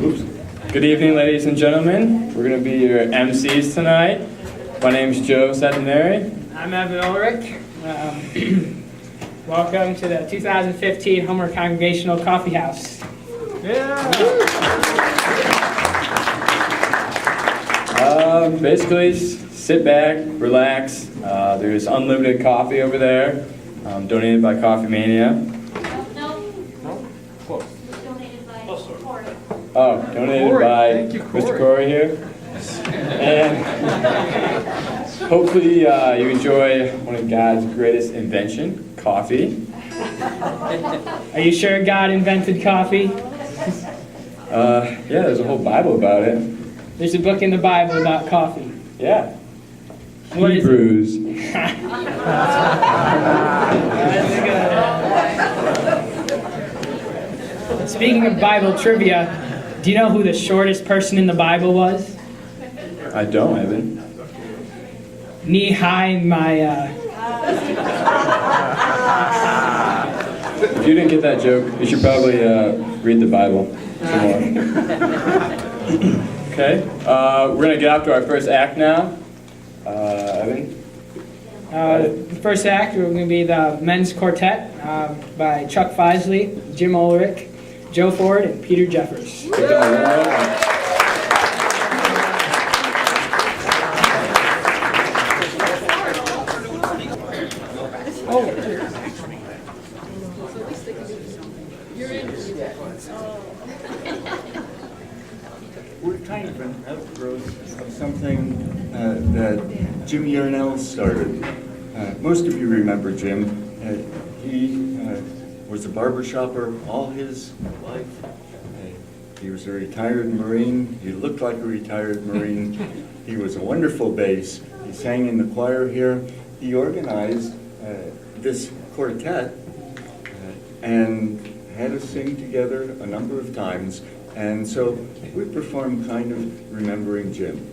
Good evening, ladies and gentlemen. We're going to be your MCs tonight. My name's Joe Settinari. I'm Ulrich. Welcome to the 2015 Homer Congregational Coffeehouse. Basically, sit back, relax. There's unlimited coffee over there, donated by Coffee Mania. Oh, donated by Mr. Corey here. And hopefully you enjoy one of God's greatest invention, coffee. Are you sure God invented coffee? Yeah, there's a whole Bible about it. There's a book in the Bible about coffee. Yeah. What is Hebrews. Speaking of Bible trivia, do you know who the shortest person in the Bible was? I don't, Evan. Nehemiah. If you didn't get that joke, you should probably read the Bible some more. Okay, we're going to get off to our first act now. Evan? The first act, we're going to be the Men's Quartet by Chuck Feisley, Jim Ulrich, Joe Ford, and Peter Jeffers. We're kind of an outgrowth of something that Jim Yarnell started. Most of you remember Jim. He was a barber shopper all his life. He was a retired Marine. He looked like a retired Marine. He was a wonderful bass. He sang in the choir here. He organized this quartet and had us sing together a number of times. And so we perform kind of remembering Jim.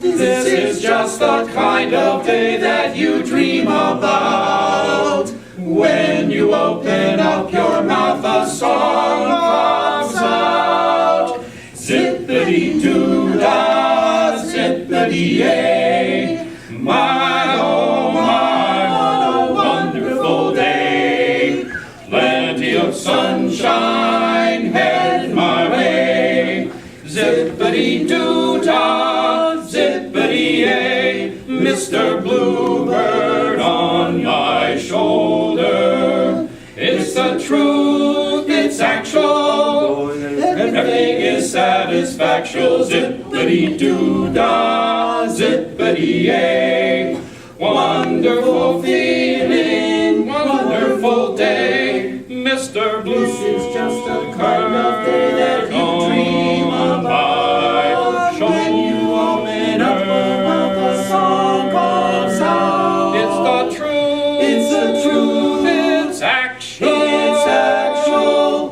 This is just the kind of day that you dream about. When you open up your mouth, a song pops out. Zippity-doo-dah, zippity-yay. My, oh my, what a wonderful day. Plenty of sunshine headed my way. Zippity-doo-dah, zippity-yay. Mr. Bluebird on my shoulder. It's the truth, it's actual. Everything is satisfactual. Zippity-doo-dah, zippity-yay. Wonderful feeling, wonderful day. Mr. Blue, this is just a kind of day that you dream about. When you open up your mouth, a song comes out. It's the truth, it's the truth, it's actual.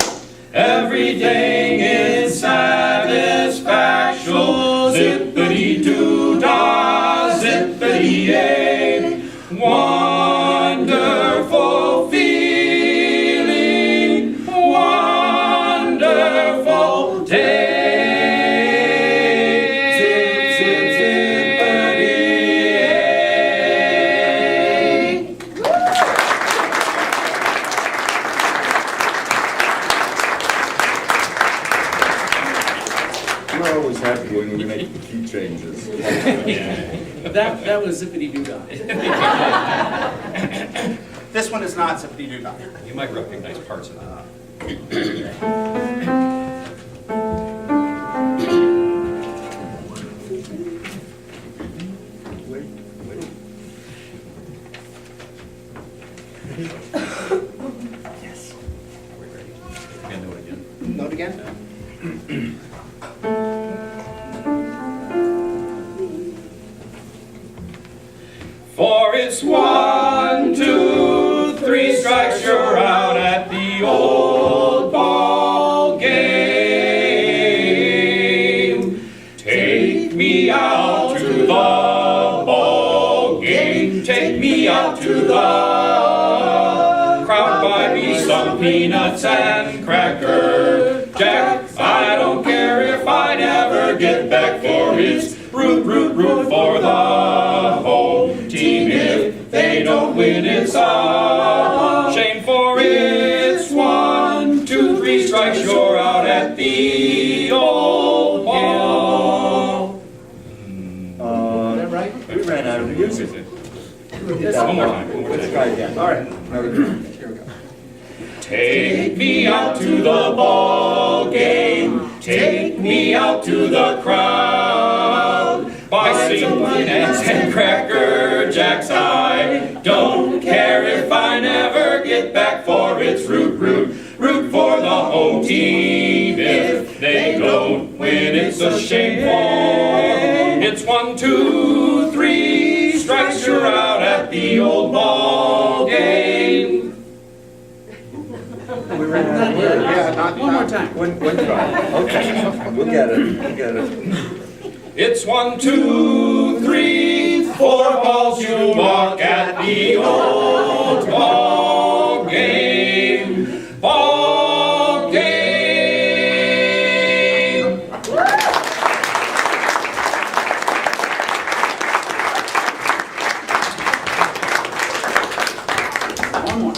Everything is satisfactual. Zippity-doo-dah, zippity-yay. Wonderful feeling, wonderful day. We're always happy when we make the key changes. That was zippity-doo-dah. This one is not zippity-doo-dah. You might recognize parts of that. Yes. Are we ready? Can do it again. Note again. For it's 1, 2, 3 strikes, you're out at the old ball game. Take me out to the the crowd. Buy me some peanuts and cracker jack. I don't care if I never get back, for it's root, root, root for the home team. If they don't win, it's a shame, for it's 1, 2, 3 strikes, you're out at the old ball. Is that right? We ran out of music. One more time. Let's try again. All right. Take me out to the ball game. Take me out to the crowd. Buy some peanuts and cracker jacks. I don't care if I never get back, for it's root, root, root for the home team. If they don't win, it's a shame, for it's 1, 2, 3 strikes, you're out at the old ball game. We ran out of words. Yeah, One more time. One try. Okay. We'll get it. We'll get it. It's 1, 2, 3, 4 balls, you walk at the old ball game. Ball game. one more.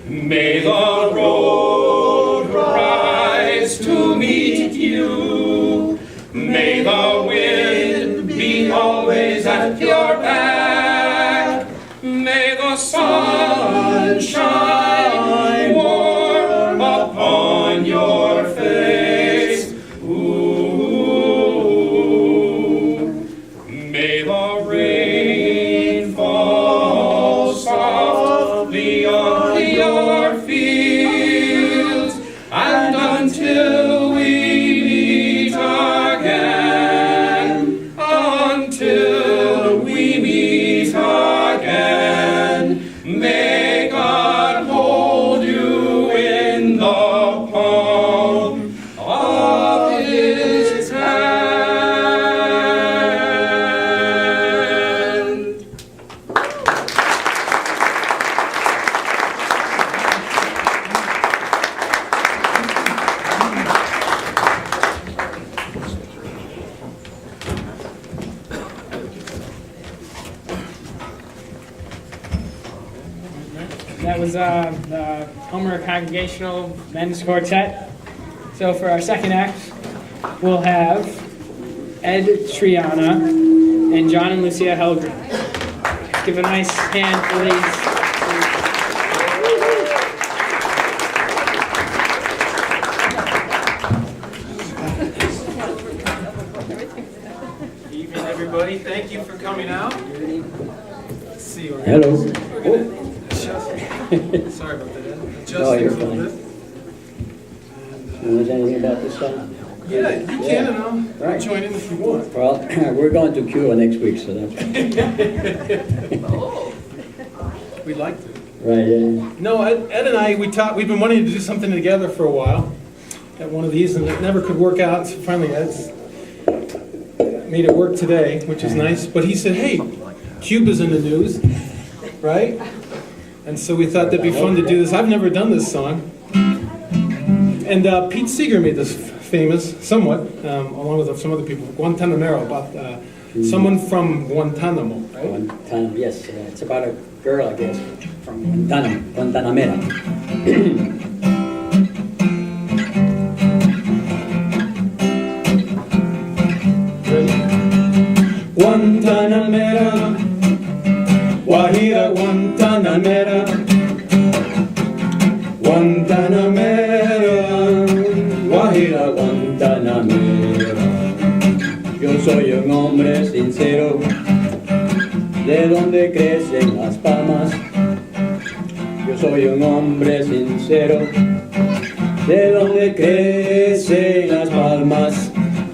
May the road rise to meet you. May the wind be always at your back. May the sun shine warm upon your face. Ooh. May the rain fall softly on your fields, and until we meet again, until we meet again, may God hold you in the palm of His hand. That was the Homer Congregational Men's Quartet. So for our second act, we'll have Ed Triana and John and Lucia Helgren. Give a nice hand for these. Evening, everybody. Thank you for coming out. Let's see. Hello. Sorry about that. Adjust No, you're things a little fine. bit. Knows anything about this song? Yeah, you can, and I'll Right. join in if you want. Well, we're going to Cuba next week, so that's We'd like to. right. No, Ed and I, we've been wanting to do something together for a while. At one of these, and it never could work out. So finally, Ed's made it work today, which is nice. But he said, "Hey, Cuba's in the news, right?" And so we thought that'd be fun to do this. I've never done this song. And Pete Seeger made this famous, somewhat, along with some other people. Guantanamero, about someone from Guantanamo, right? Guantanamo, yes. It's about a girl, I guess, from Guantanamera. Guantanamera, Guajira Guantanamera, Guantanamera, Guajira Guantanamera. Yo soy un hombre sincero, de donde crecen las palmas. Yo soy un hombre sincero, de donde crecen las palmas.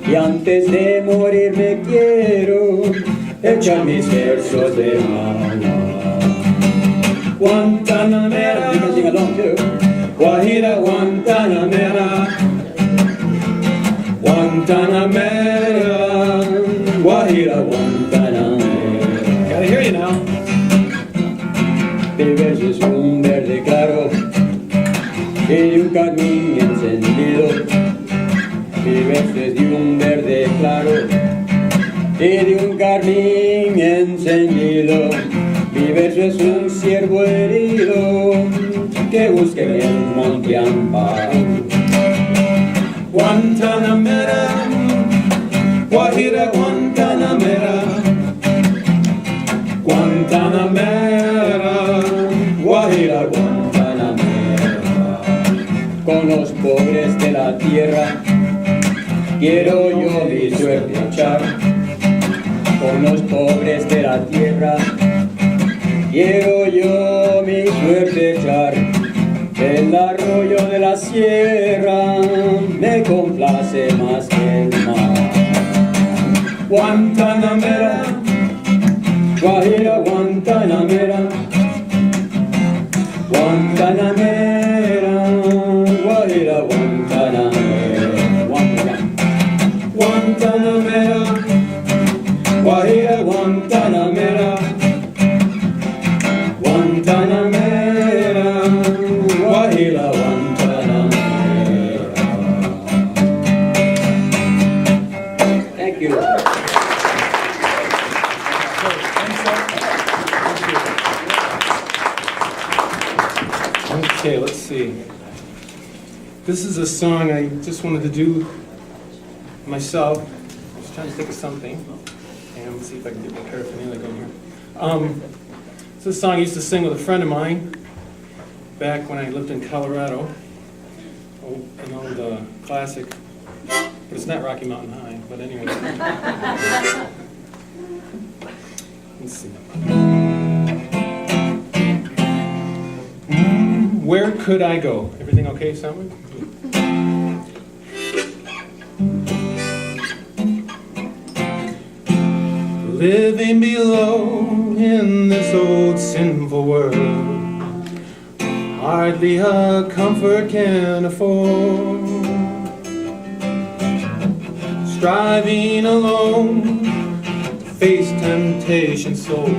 Y antes de morir me quiero echar mis versos de mano. Guantanamera, you can sing along too. Guajira Guantanamera, Guantanamera. you now. Mi verso es un verde claro y un carmín encendido. Mi verso es de un verde claro y de un carmín encendido. Mi verso es un ciervo herido que busca en el monte amparo. Guantanamera, Guajira Guantanamera, Guantanamera, Guajira Guantanamera. Con los pobres de la tierra quiero yo mi suerte echar. Con los pobres de la tierra quiero yo mi suerte echar. El arroyo de la sierra me complace más que el mar. Guantanamera, Guajira Guantanamera, Guantanamera, Guajira Guantanamera, Guantanamera, Guajira Guantanamera, Guantanamera, Guajira Guantanamera. Thank you. Okay, let's see. This is a song I just wanted to do myself. I was trying to think of something. And let's see if I can get my paraphernalia going here. It's a song I used to sing with a friend of mine back when I lived in Colorado. Oh, an old classic. But it's not Rocky Mountain High, but anyway. Let's see. Where could I go? Everything okay, Salmon? Living below in this old sinful world, hardly a comfort can afford. Striving alone to face temptation so.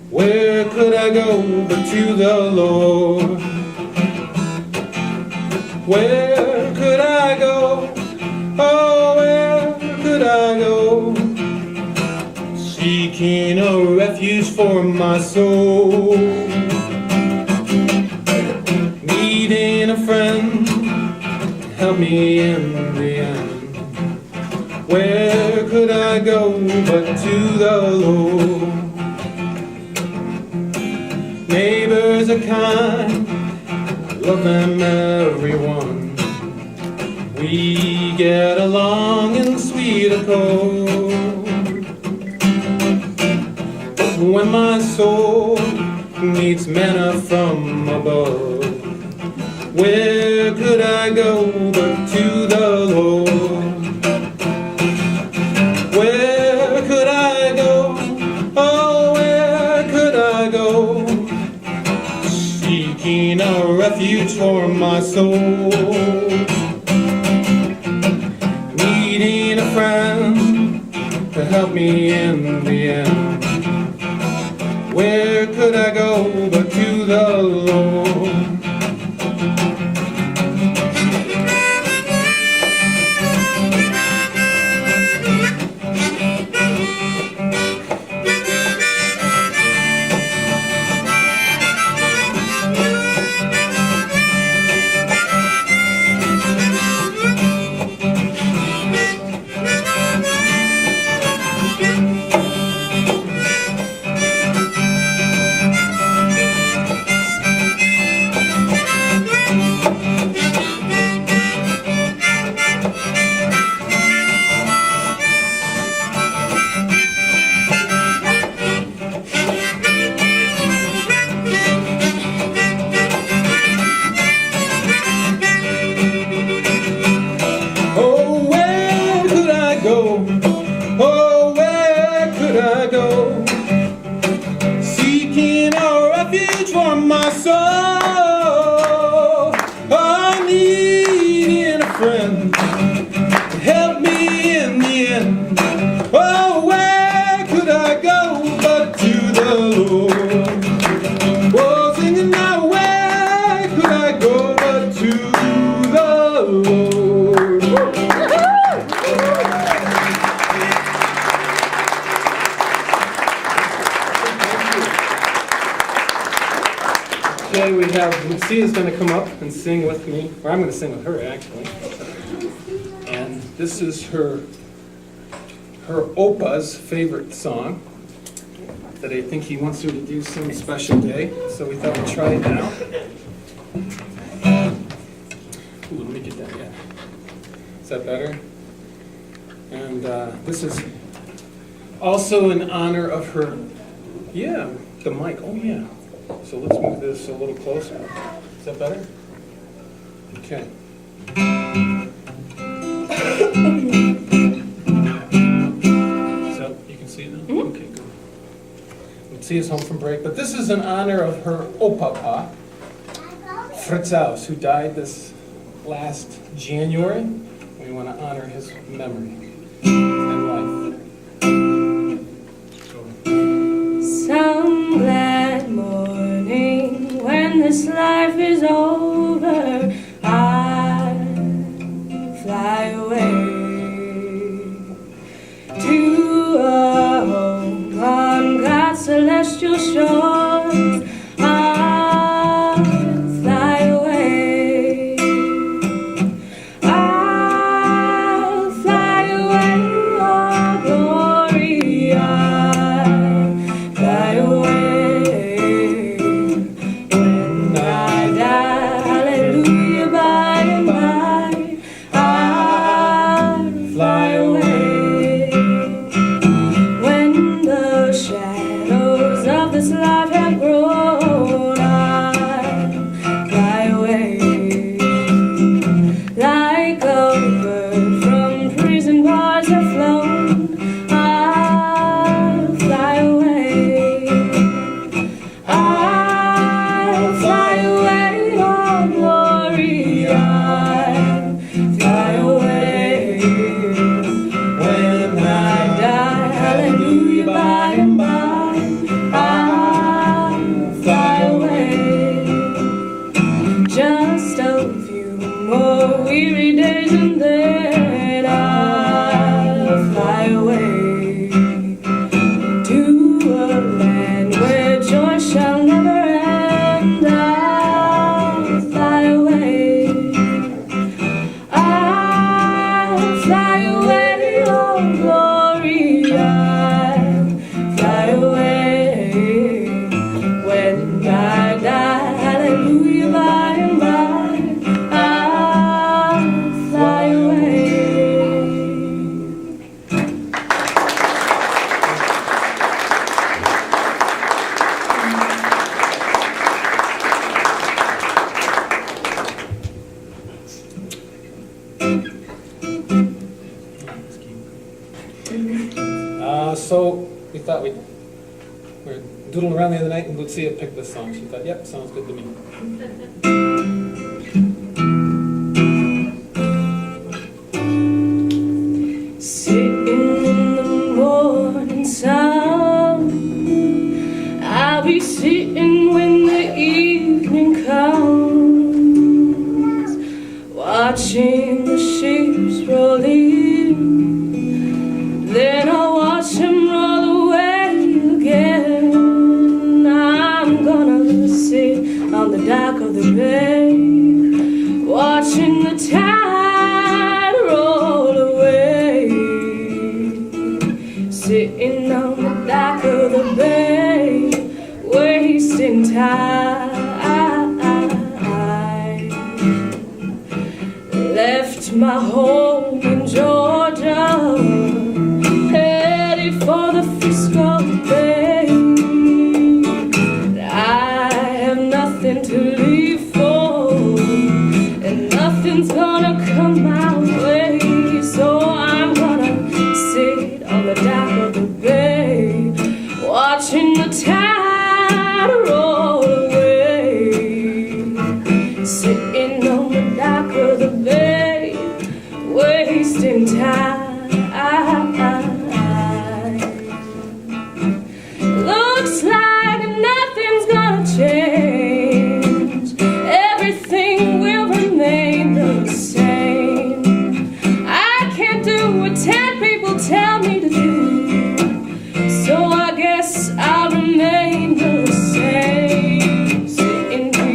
Where could I go but to the Lord? Where could I go? Oh, where could I go? Seeking a refuge for my soul. Needing a friend to help me in the end. Where could I go but to the Lord? Neighbors are kind, love them everyone. We get along in sweet accord. But when my soul meets manna from above, where could I go but to the Lord? Where could I go? Oh, where could I go? Seeking a refuge for my soul. Needing a friend to help me in the end. Where could I go but to the Lord? Okay, we have Lucia's going to come up and sing with me, or I'm going to sing with her actually. And this is her Opa's favorite song that I think he wants her to do some special day. So we thought we'd try it now. Ooh, let me get that. Yeah, is that better? And this is also in honor of her. Yeah, the mic. Oh yeah. So let's move this a little closer. Is that better? Okay. So you can see it now? Okay, good. Lucia's home from break, but this is in honor of her Opapa, Fritz Aus, who died this last January. We want to honor his memory and life. Some glad morning when this life is over, I fly away to a home on God's celestial shores. I fly away. I'll fly away, oh glory. I'll fly away when I die. Hallelujah, by and by. I'll fly away when the shadows of this life have grown. I'll fly away like a bird from prison bars have flown. I'll fly away. I'll fly away, oh glory. I'll fly away when I die. Hallelujah, by and by. I'll fly away. Just a few more weary days and then I'll fly away to a land where joy shall never end. I'll fly away. I'll fly away, oh glory. I'll fly away when I die. Hallelujah, by and by. I'll fly away. So we thought we were doodling around the other night, and Lucia picked this song. She thought, "Yep, sounds good to me." Sitting in the morning sun, I'll be sitting when the evening comes, watching the ships roll in. Then I'll watch them roll away again. I'm gonna sit on the dock of the bay, watching the tide roll away. Sitting on the dock of the bay, wasting time. Left my home in Georgia, headed for the Frisco Bay. I have nothing to leave for, and nothing's gonna come my way. So I'm gonna sit on the dock of the bay, watching the tide roll away. Sitting on the dock of the bay, wasting time. Looks like nothing's gonna change. Everything will remain the same. I can't do what 10 people tell me to do, so I guess I'll remain the same. Sitting here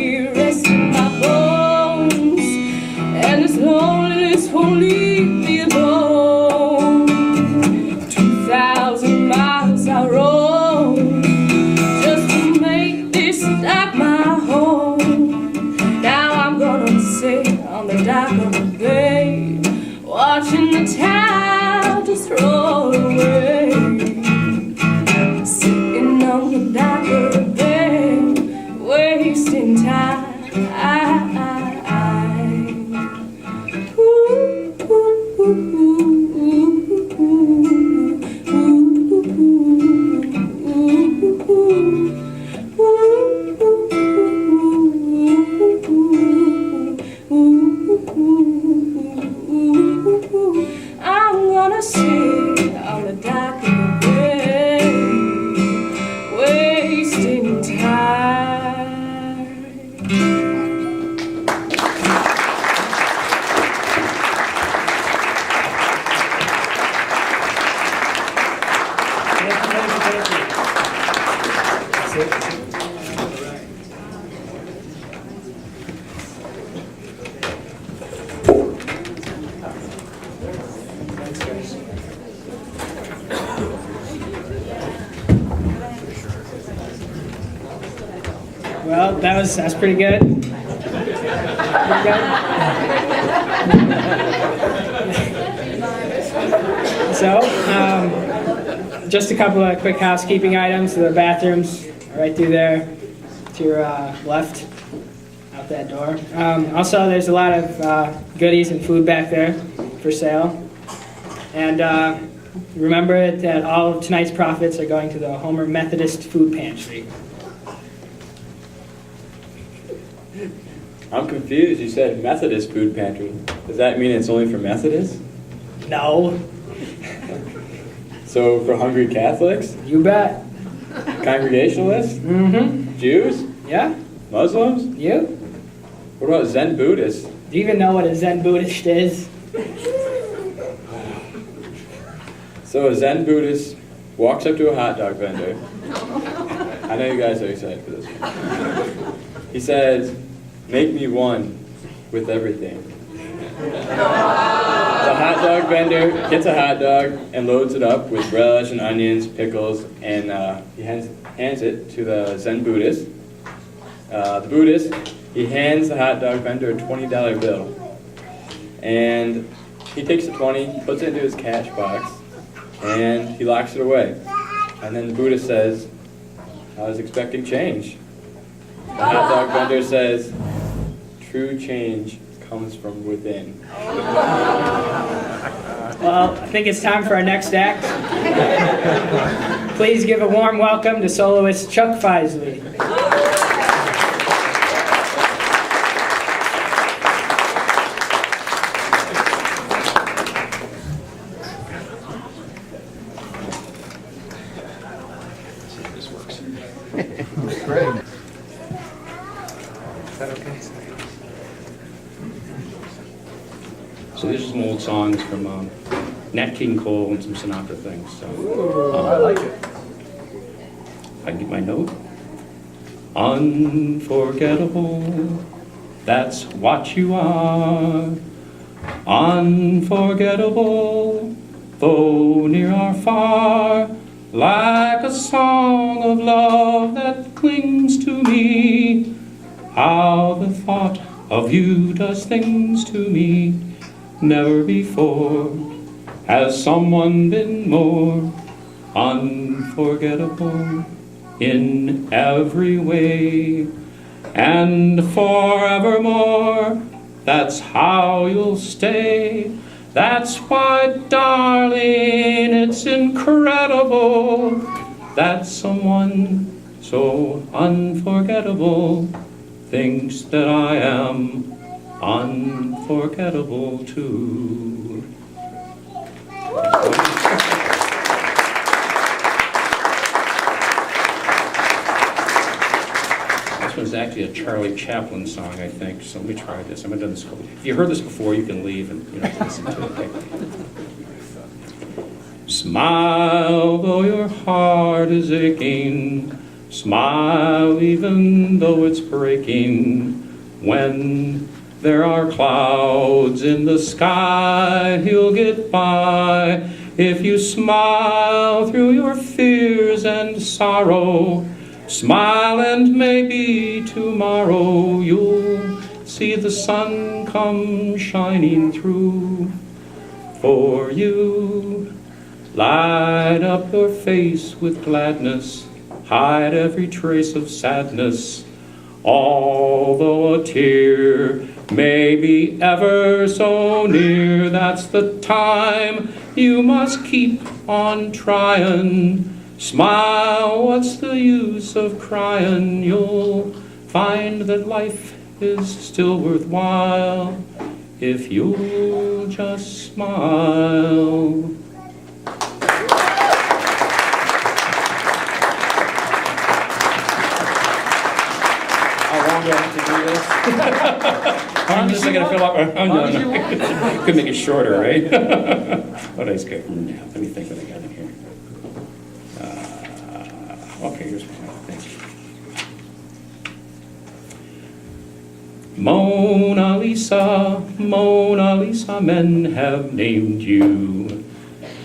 Well, that's pretty good. Pretty good. So, just a couple of quick housekeeping items. The bathrooms are right through there to your left, out that door. Also, there's a lot of goodies and food back there for sale. And remember that all of tonight's profits are going to the Homer Methodist Food Pantry. I'm confused. You said Methodist food pantry. Does that mean it's only for Methodists? No. So for hungry Catholics? You bet. Congregationalists? Mm-hmm. Jews? Yeah? Muslims? You? What about Zen Buddhists? Do you even know what a Zen Buddhist is? So a Zen Buddhist walks up to a hot dog vendor. I know you guys are excited for this one. He says, "Make me one with everything." The hot dog vendor gets a hot dog and loads it up with relish and onions, pickles, and he hands it to the Zen Buddhist. The Buddhist, he hands the hot dog vendor a $20 bill. And he takes the 20, puts it into his cash box, and he locks it away. And then the Buddhist says, "I was expecting change." The hot dog vendor says, "True change comes from within." Well, I think it's time for our next act. Please give a warm welcome to soloist Chuck Feisley. This works. Great. So these are some old songs from Nat King Cole and some Sinatra things. So I like it. I can get my note. Unforgettable, that's what you are. Unforgettable, though near or far, like a song of love that clings to me. How the thought of you does things to me. Never before has someone been more unforgettable in every way. And forevermore, that's how you'll stay. That's why, darling, it's incredible that someone so unforgettable thinks that I am unforgettable too. This one's actually a Charlie Chaplin song, I think. So let me try this. I haven't done this couple. If you heard this before, you can leave and listen to it. Okay? Smile though your heart is aching. Smile even though it's breaking. When there are clouds in the sky, you'll get by. If you smile through your fears and sorrow, smile and maybe tomorrow you'll see the sun come shining through for you. Light up your face with gladness, hide every trace of sadness. Although a tear may be ever so near, that's the time you must keep on trying. Smile, what's the use of crying? You'll find that life is still worthwhile if you'll just smile. I'm just going to fill up. No. Could make it shorter, right? What else could? Let me think what I got in here. Okay, here's one. Thank you. Mona Lisa, men have named you.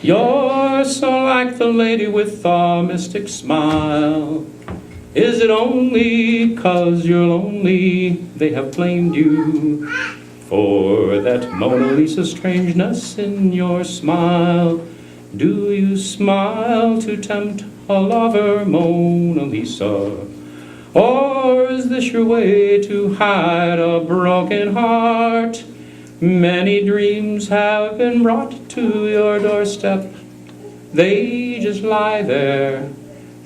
You're so like the lady with the mystic smile. Is it only 'cause you're lonely they have blamed you for that Mona Lisa strangeness in your smile? Do you smile to tempt a lover, Mona Lisa? Or is this your way to hide a broken heart? Many dreams have been brought to your doorstep. They just lie there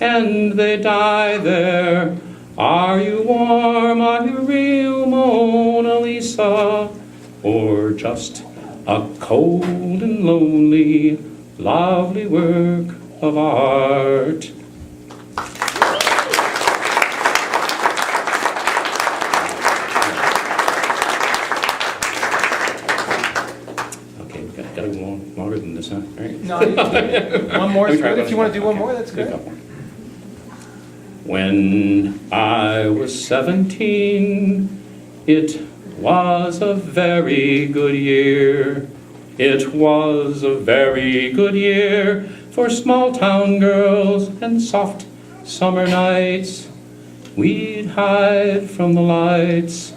and they die there. Are you warm? Are you real, Mona Lisa? Or just a cold and lonely, lovely work of art? Okay, gotta go on longer than this, huh? All right. No, one more is good. If you want to do one more, that's Good good. couple. When I was 17, it was a very good year. It was a very good year for small town girls and soft summer nights. We'd hide from the lights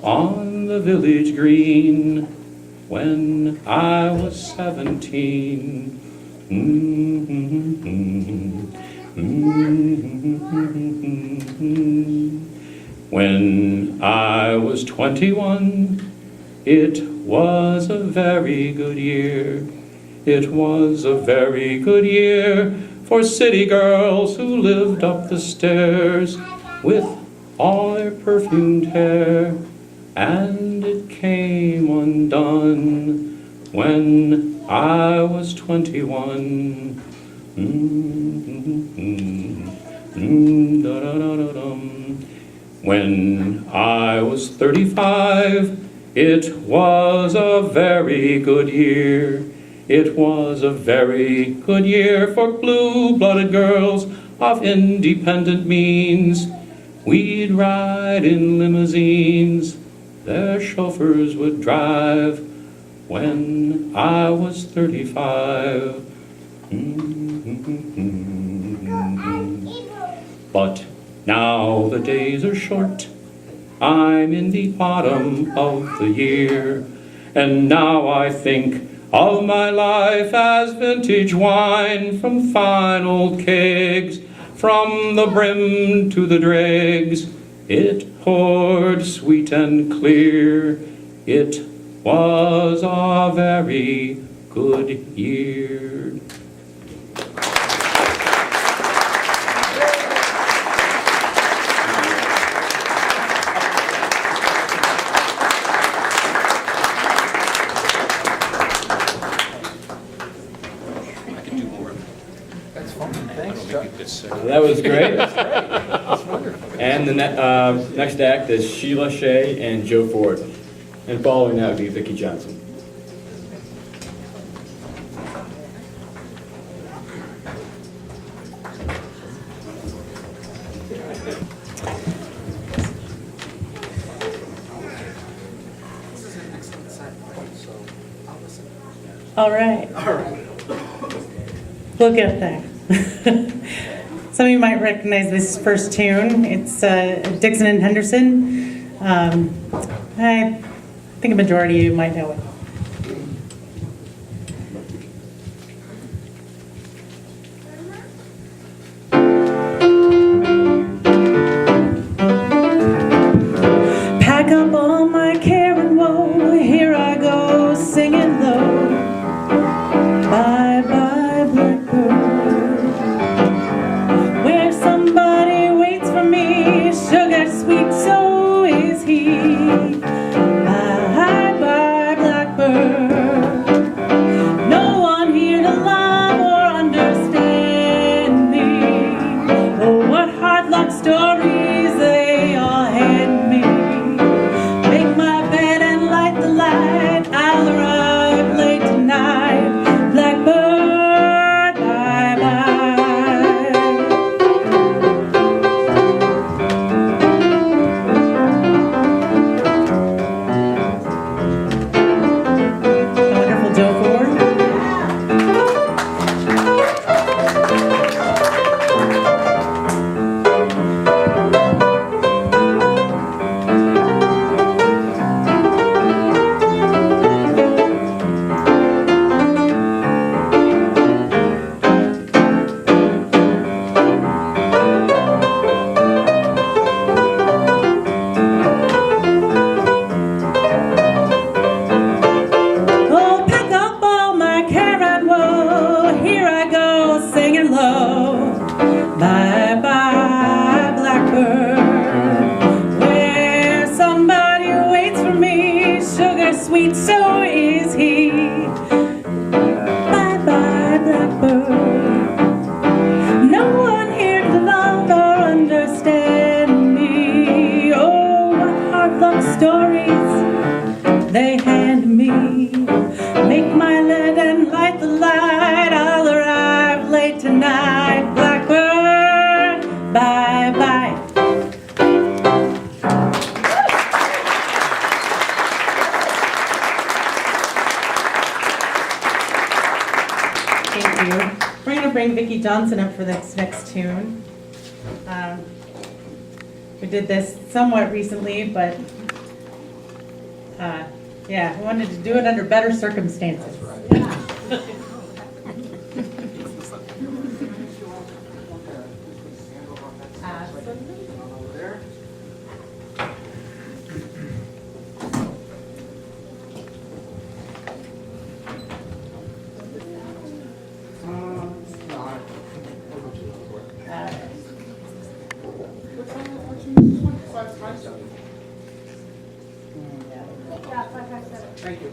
on the village green when I was 17. When I was 21, it was a very good year. It was a very good year for city girls who lived up the stairs with all their perfumed hair. And it came undone when I was 21. When I was 35, it was a very good year. It was a very good year for blue-blooded girls of independent means. We'd ride in limousines, their chauffeurs would drive when I was 35. But now the days are short. I'm in the autumn of the year, and now I think of my life as vintage wine from fine old kegs, from the brim to the dregs. It poured sweet and clear. It was a very good year. That was great. And the next act is Sheila Shea and Joe Ford. And following that would be Vicki Johnson. All right. We'll get there. Some of you might recognize this first tune. It's Dixon and Henderson. I think a majority of you might know it. Pack up all my care and woe. Here I go singing low. Bye bye blackbird. Where somebody waits for me, sugar sweet, so is he. Bye bye blackbird. No one here to love or understand me. Oh, what hard luck stories they all hand me. Make my bed and light the light. I'll arrive late tonight. Blackbird, bye bye. Wonderful Joe Ford. stories they hand me. Make my lead and light the light. I'll arrive late tonight. Blackbird, bye-bye. Thank you. We're going to bring Vicki Johnson up for this next tune. We did this somewhat recently, but yeah, we wanted to do it under better circumstances. Thank you.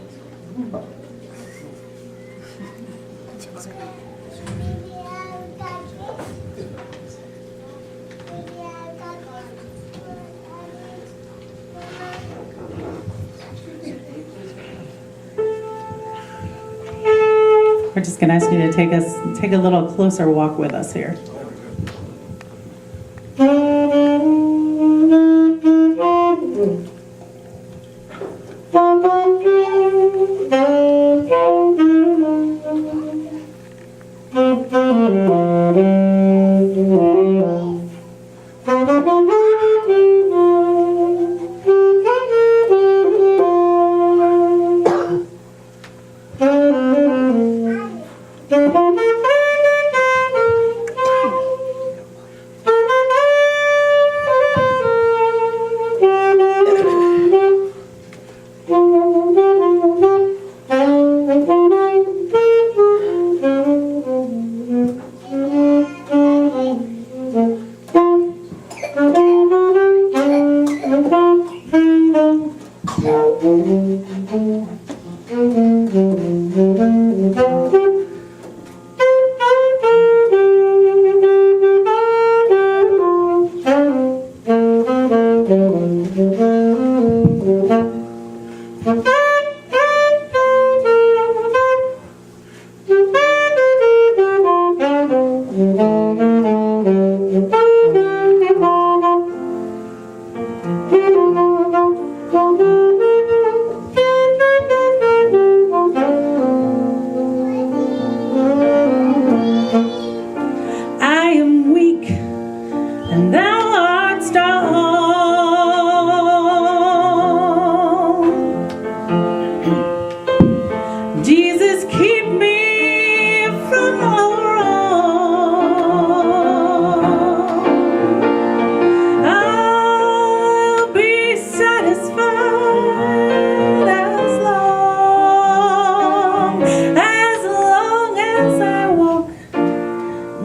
We're just going to ask you to take a little closer walk with us here.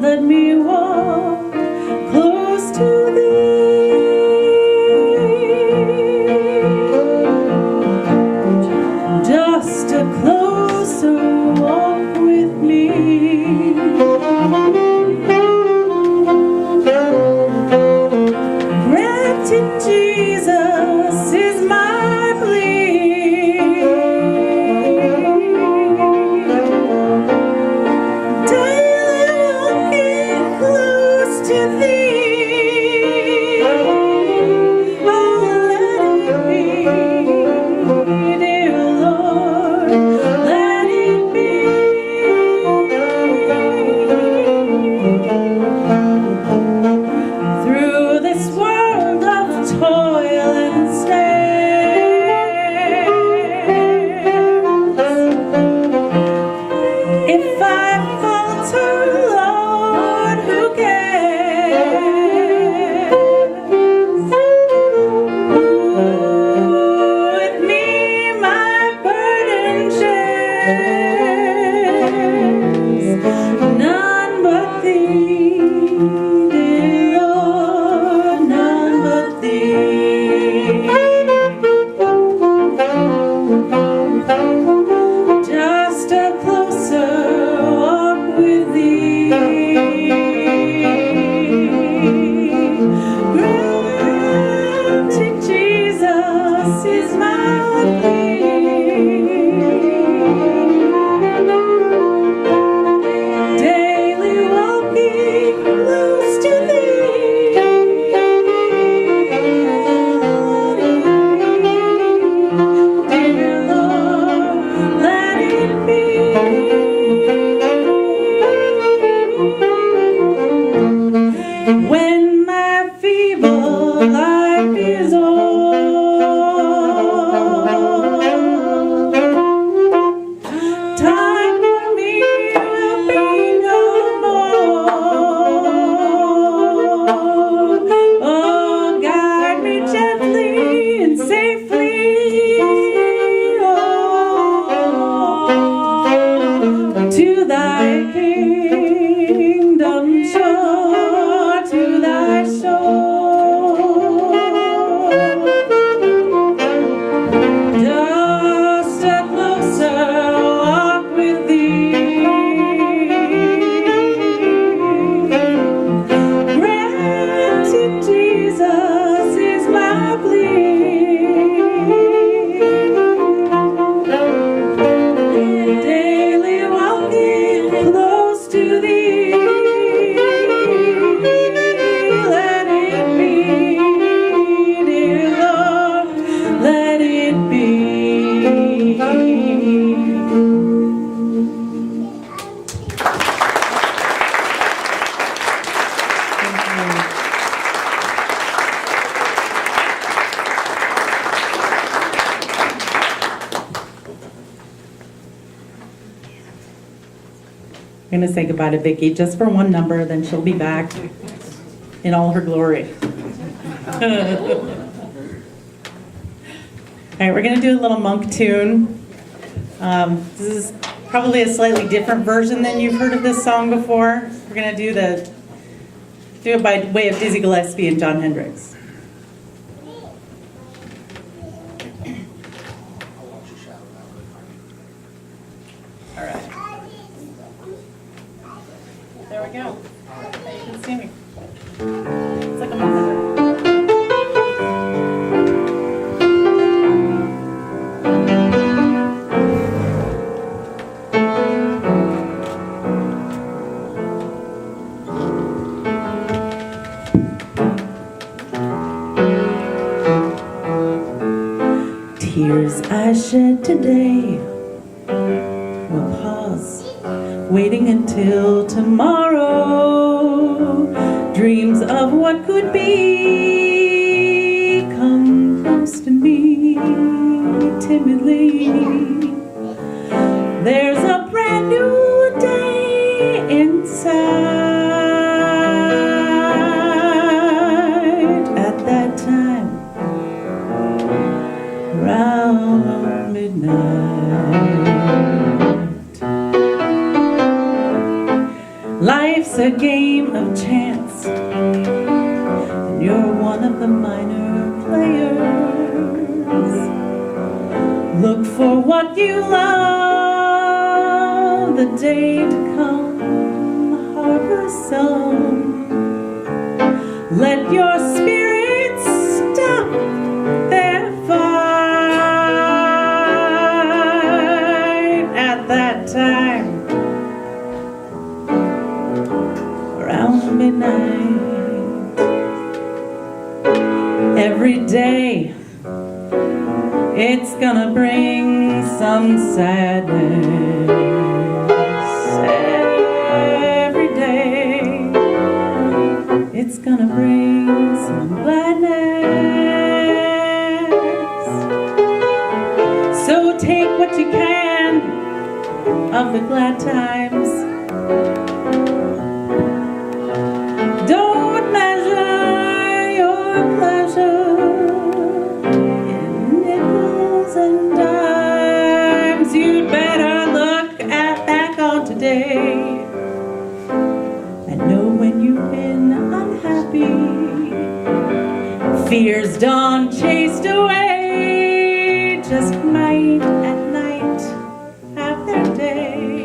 Let me walk close to We're gonna say goodbye to Vicki just for one number, then she'll be back in all her glory. All right, we're gonna do a little monk tune. This is probably a slightly different version than you've heard of this song before. We're gonna do it by way of Dizzy Gillespie and John Hendricks. All right. There we go. Now you can see me. It's like a monk. Tears I shed today will pause, waiting until tomorrow. Dreams of what could be come close to me timidly. There's a brand new day inside at that time. Around midnight, life's a game of chance, and you're one of the minor players. Look for what you love, the day to come, harbor some. Let your spirit stop their fight at that time. Around midnight, every day it's gonna bring some sadness. Every day it's gonna bring some gladness. So take what you can of the glad times. Don't measure your pleasure in nickels and dimes. You'd better look back on today and know when you've been unhappy. Fears dawn chased away, just might at night have their day.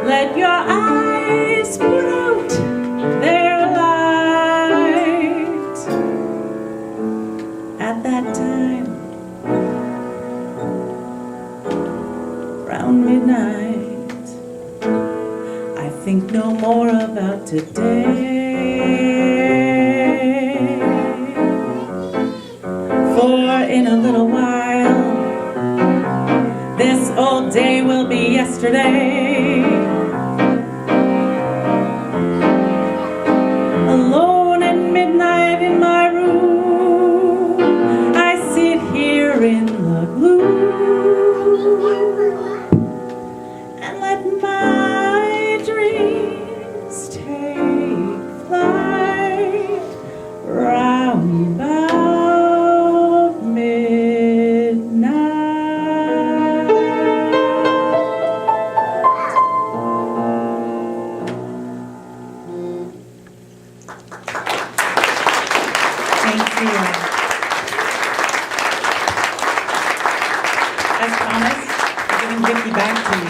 Let your eyes put out their light at that time. Around midnight, I think no more about today. For in a little while, this old day will be yesterday. Alone at midnight in my room, I sit here in the gloom and let my dreams take flight round about midnight. Thank you. As promised, I'm giving Vicki back to you.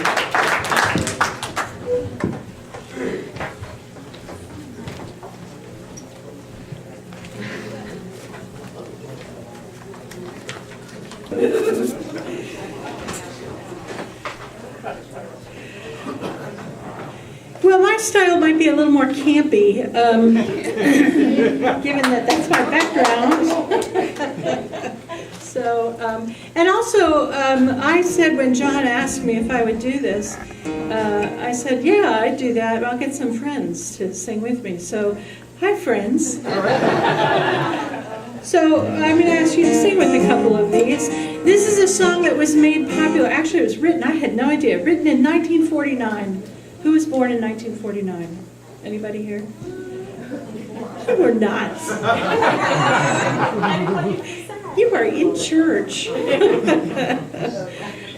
Well, my style might be a little more campy, given that that's my background. So, and also, I said when John asked me if I would do this, I said, yeah, I'd do that. I'll get some friends to sing with me. So, hi, friends. So, I'm going to ask you to sing with a couple of these. This is a song that was made popular. Actually, it was written, I had no idea, written in 1949 Who was born in 1949? Anybody here? You were not. You were in church.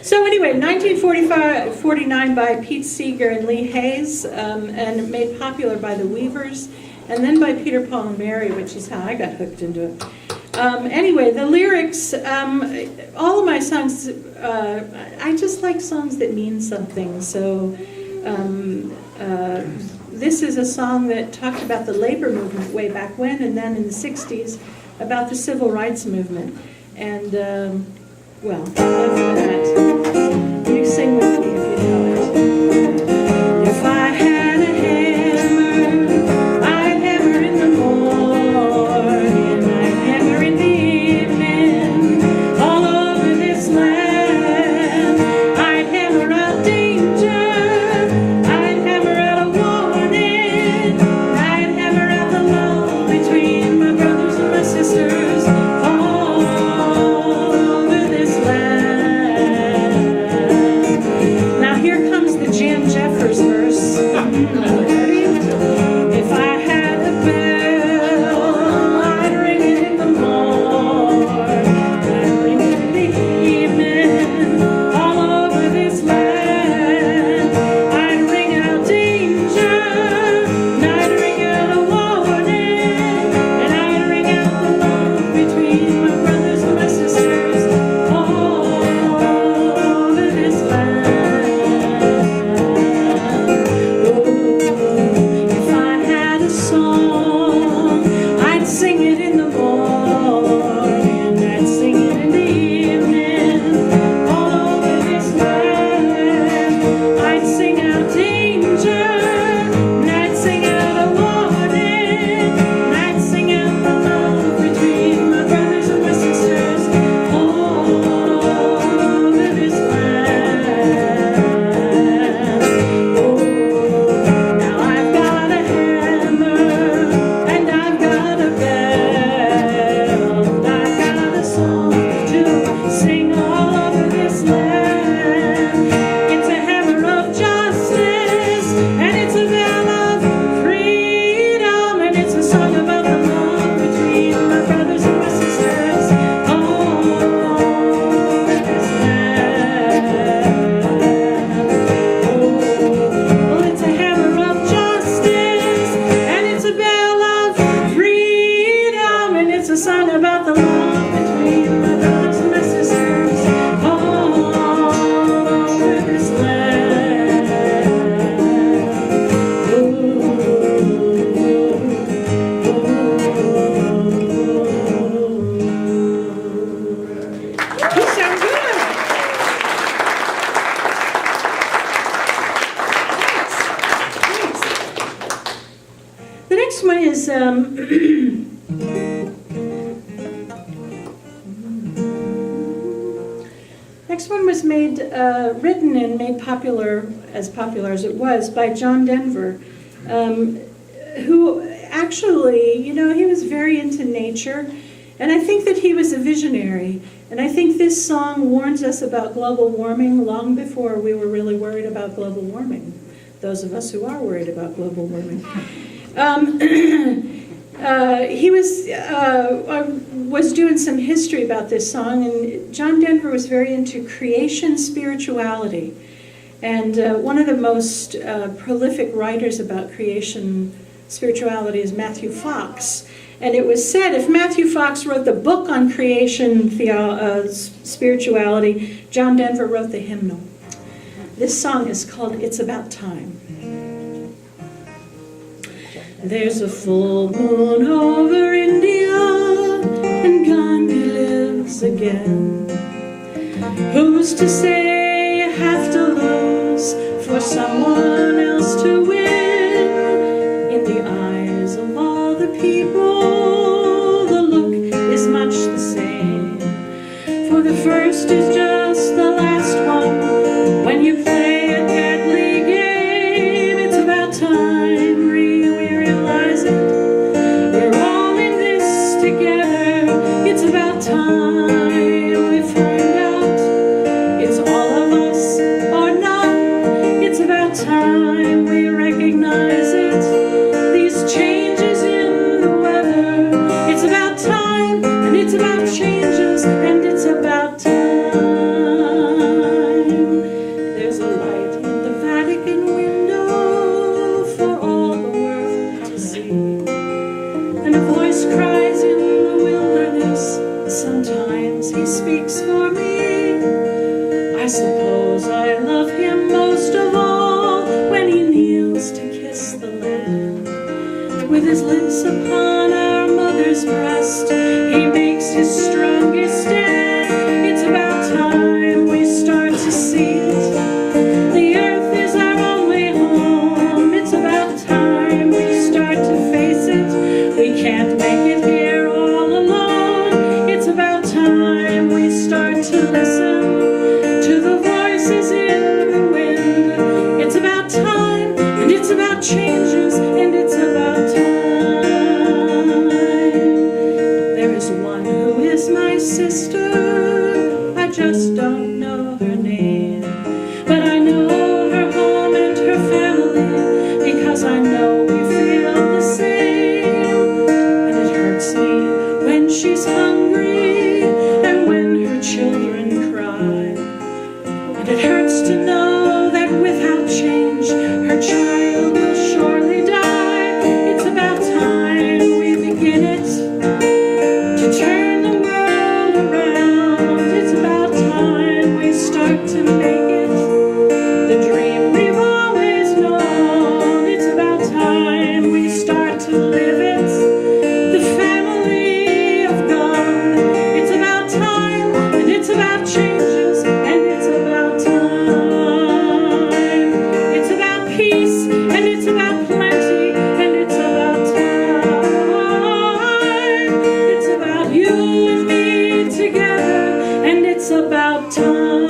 So anyway, 1949 by Pete Seeger and Lee Hayes, and made popular by the Weavers, and then by Peter, Paul, and Mary, which is how I got hooked into it. Anyway, the lyrics, all of my songs, I just like songs that mean something. So this is a song that talked about the labor movement way back when, and then in the 60s about the civil rights movement. And, well, enough of that. You sing with me if you know it. If I had a hammer, I'd hammer in the morning, I'd hammer in the evening, all over this land. I'd hammer out danger, I'd hammer out a warning, I'd hammer out the love between my brothers and my sisters, all over this land. Now here comes the Jim Jeffers verse. Ready? If I had a bell, I'd ring it in the morning, I'd ring it in the evening, all over this land. I'd ring out danger, and I'd ring out a warning, and I'd ring out the love between my brothers and my sisters, all over this land. If I had a song, I'd sing it in the morning, I'd sing it in the evening, all over this land. I'd sing out danger, and I'd sing out a warning, and I'd sing out the love between my brothers and my sisters, all over this land. Now I've got a hammer, and I've got a bell, and I've got a song to sing all over this land. It's a hammer of justice, and it's a bell of freedom, and it's a song about the love between my brothers and my sisters, all over this land. Well, it's a hammer of justice, and it's a bell of freedom, and it's a song about the love between my brothers and my sisters, all over this land. You sound good. Thanks. The next one is next one was written and made popular as it was by John Denver, who actually, he was very into nature, and I think that he was a visionary. And I think this song warns us about global warming long before we were really worried about global warming, those of us who are worried about global warming. He was doing some history about this song, and John Denver was very into creation spirituality. And one of the most prolific writers about creation spirituality is Matthew Fox. And it was said if Matthew Fox wrote the book on creation spirituality, John Denver wrote the hymnal. This song is called It's About Time. There's a full moon over India, and Gandhi lives again. Who's to say you have to lose for someone else to win? In the eyes of all the people, the look is much the same. For the first is just the last one. When you play a deadly game, it's about time we realize it. We're all in this together. It's about time we find out. It's all of us or none. It's about time about time, and it's about changes, and it's about time. There's a light in the Vatican window for all the world to see, and a voice cries in the wilderness, sometimes he speaks for me. I suppose I love him most of all when he kneels to kiss the land. With his lips upon our mother's breast, he makes his strongest stand. It's about time we start to see it. The earth is our only home. It's about time we start to face it. We can't make it here all alone. It's about time we start to listen to the voices in the wind. It's about time, and it's about changes, and it's about time. There is one who is my sister, I just don't know her name, but I know her home and her family, because I know we feel the same. And it hurts me when she's hungry and when her children cry. And it hurts to know that without change, her child will surely die. It's about time we begin it, to turn the world around. It's about time we start to make it the dream we've always known. It's about time we start to live it, the family of God. It's about time, and it's about changes, and it's about time. It's about peace, and it's about plenty, and it's about time. It's about you and me together, and it's about time.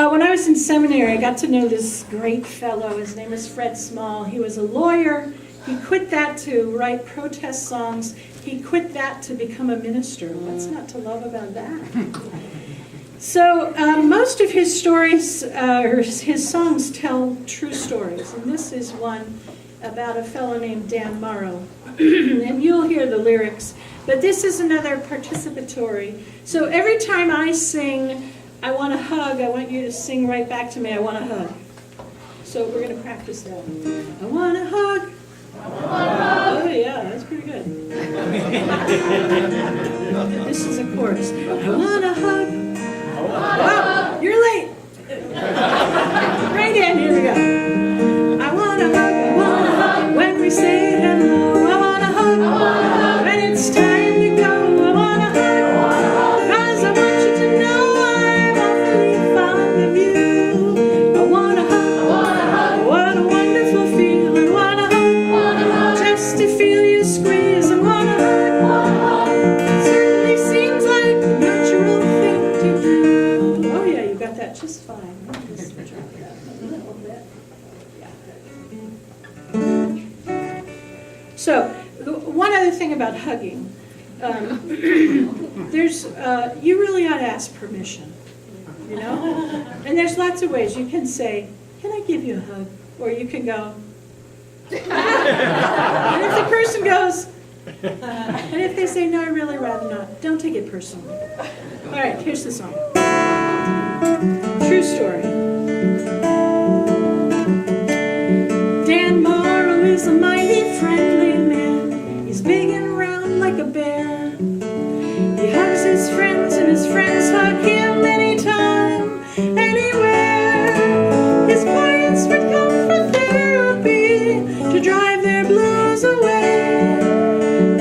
When I was in seminary, I got to know this great fellow. His name is Fred Small. He was a lawyer. He quit that to write protest songs. He quit that to become a minister. What's not to love about that? So most of his stories, or his songs, tell true stories. And this is one about a fellow named Dan Morrow. And you'll hear the lyrics. But this is another participatory. So every time I sing, I want a hug, I want you to sing right back to me, I want a hug. So we're going to practice that. I want a hug. Oh yeah, that's pretty good. This is a chorus. I want a hug. Wow, you're late. Right in, here we go. I want a hug, when we say hello. I want a hug, when it's time to go. I want a hug, 'cause I want you to know I'm awfully fond of you. I want a hug, what a wonderful feeling. Want a hug, just to feel you squeeze. I want a hug, it certainly seems like the natural thing to do. Oh yeah, you got that just fine. Just drop that a little bit. Yeah. So, one other thing about hugging. You really ought to ask permission, you know? And there's lots of ways. You can say, can I give you a hug? Or you can go, and if the person goes, and if they say, no, I'd really rather not, don't take it personally. All right, here's the song. True story. Dan Morrow is a mighty friendly man. He's big and round like a bear. He hugs his friends and his friends hug him anytime, anywhere. His clients would come for therapy to drive their blues away.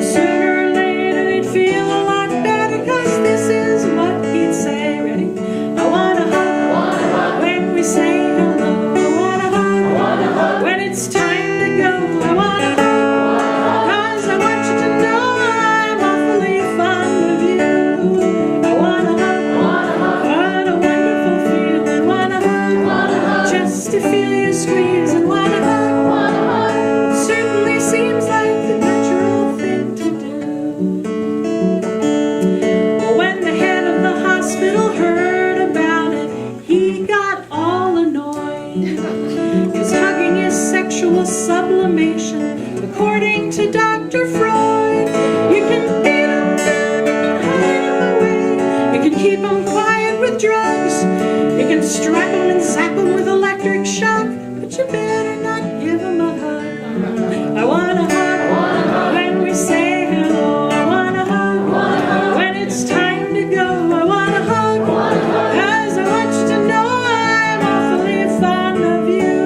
Sooner or later they'd feel a lot better, 'cause this is what he'd say. Ready? I want a hug, when marvelous sublimation. According to Dr. Freud, you can beat 'em down and hide 'em away. You can keep 'em quiet with drugs. You can strap 'em and zap 'em with electric shock. But you better not give 'em a hug. I want a hug when we say hello. I want a hug when it's time to go. I want a hug 'cause I want you to know I'm awfully fond of you.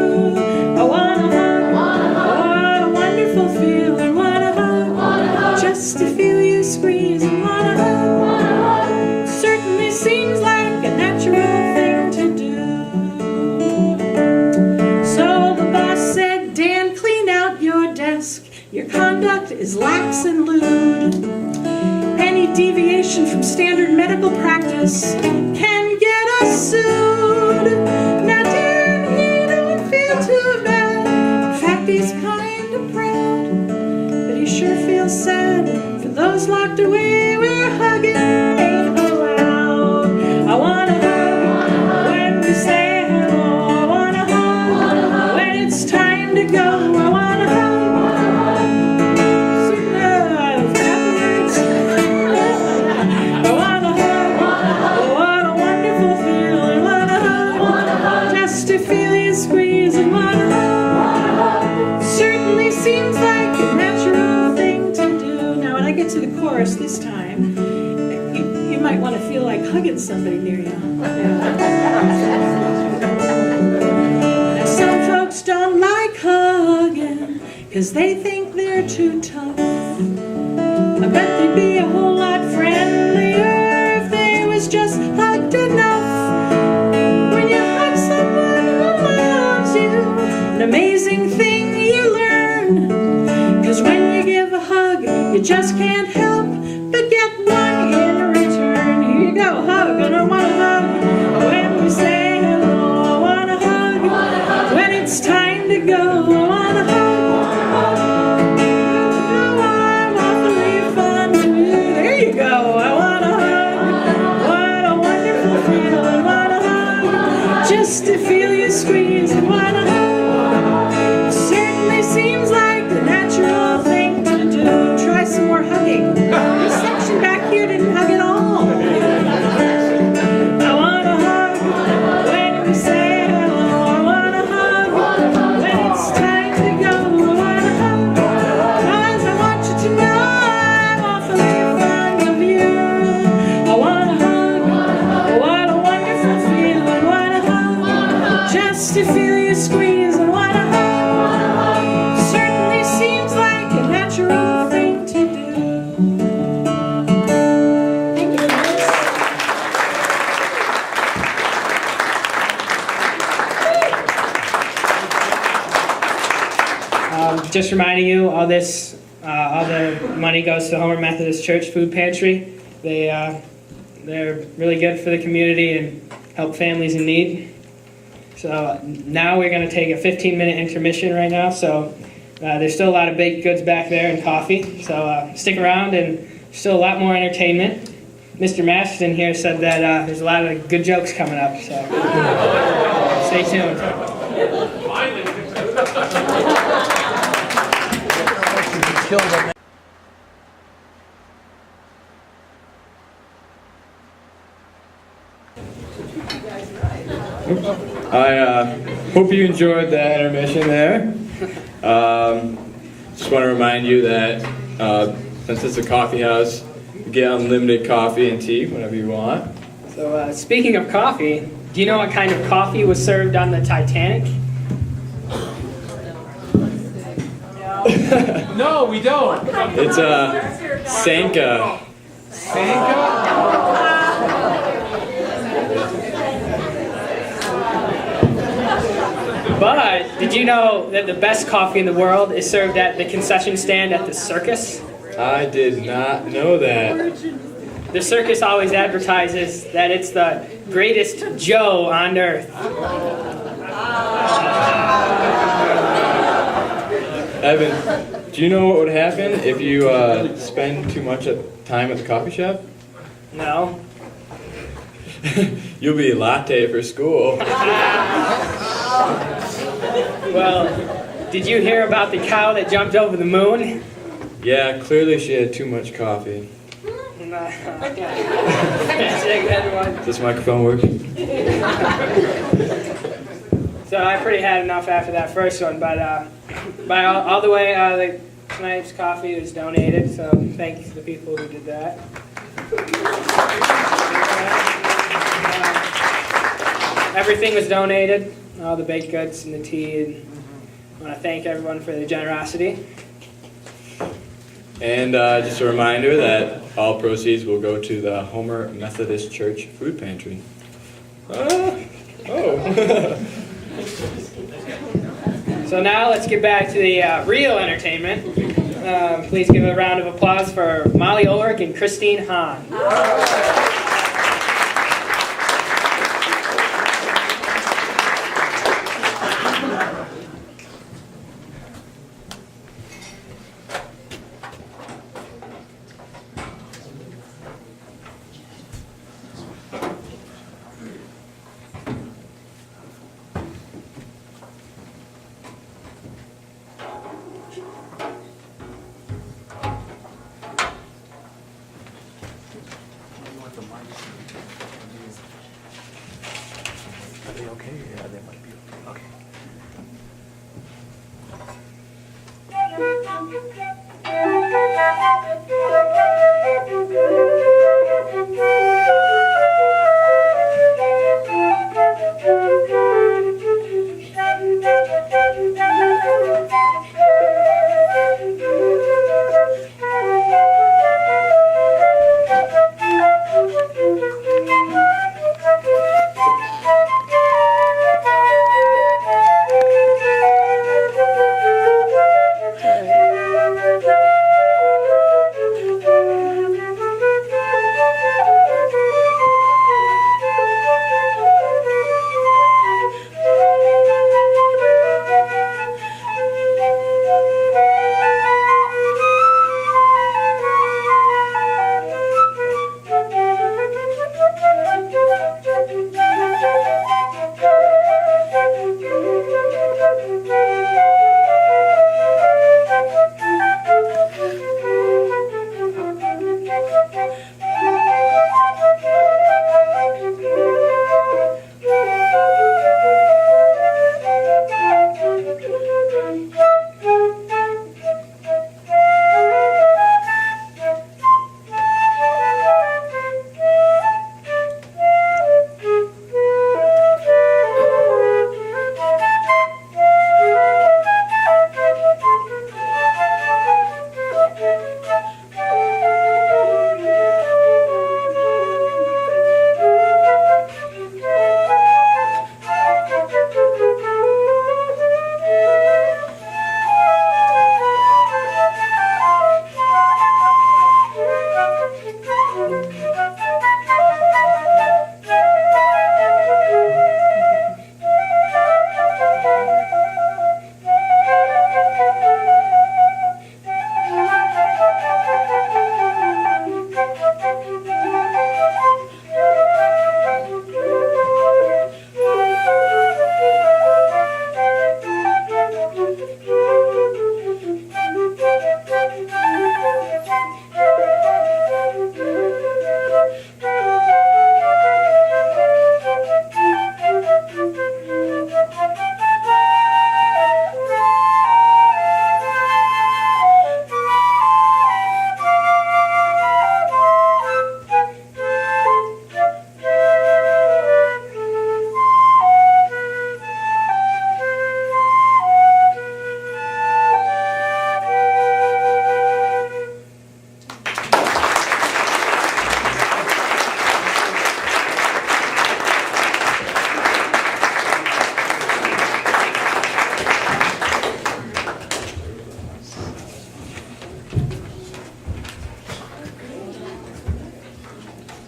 I want a hug, what a wonderful feeling. Want a hug just to feel you squeeze. And want a hug certainly seems like a natural thing to do. So the boss said, Dan, clean out your desk. Your conduct is lax and lewd. Any deviation from standard medical practice can get us sued. Now, Dan, he don't feel too bad. In fact, he's kind of proud. But he sure feels sad for those locked away where hugging ain't allowed. I want a hug when we say hello. I want a hug when it's time to go. I want a hug. I want a hug. What a wonderful feeling. Want a hug just to feel you squeeze. And want a hug certainly seems like a natural thing to do. Now, when I get to the chorus this time, you might want to feel like hugging somebody near you. Now, some folks don't like hugging 'cause they think they're too tough. I bet they'd be a whole lot friendlier if they was just hugged enough. When you hug someone who loves you, an amazing thing you learn. 'Cause when you give a hug, you just can't help but get one in return. Here you go, hug, and I want a hug when we say hello. I want a hug when it's time to go. I want a hug. I'm awfully fond of you. There you go. I want a hug. What a wonderful feeling. Want a hug just to feel you squeeze. And want a hug certainly seems like the natural thing to do. Try some more hugging. This section back here didn't hug at all. I want a hug when we say hello. I want a hug when it's time to go. I want a hug 'cause I want you to know I'm awfully fond of you. I want a hug, what a wonderful feeling. Want a hug just to feel you squeeze. I want a hug certainly seems like a natural thing to do. Thank you. Just reminding you, all the money goes to the Homer Methodist Church Food Pantry. They're really good for the community and help families in need. So now we're going to take a 15-minute intermission right now. So there's still a lot of baked goods back there and coffee. So stick around, and still a lot more entertainment. Mr. Masterson here said that there's a lot of good jokes coming up. So stay tuned. I hope you enjoyed that intermission there. Just want to remind you that since it's a coffee house, you get unlimited coffee and tea whenever you want. So speaking of coffee, do you know what kind of coffee was served on the Titanic? No, we don't. It's a Sanka. But did you know that the best coffee in the world is served at the concession stand at the circus? I did not know that. The circus always advertises that it's the greatest Joe on earth. Evan, do you know what would happen if you spend too much time at the coffee shop? No. You'll be latte for school. Well, Did you hear about the cow that jumped over the moon? Yeah, clearly she had too much coffee. Is this microphone working? So I pretty had enough after that first one, but by all the way, tonight's coffee was donated, so thank you to the people who did that. Everything was donated, all the baked goods and the tea, and I want to thank everyone for their generosity. And just a reminder that all proceeds will go to the Homer Methodist Church Food Pantry. So now let's get back to the real entertainment. Please give a round of applause for Molly Ulrich and Christine Hahn.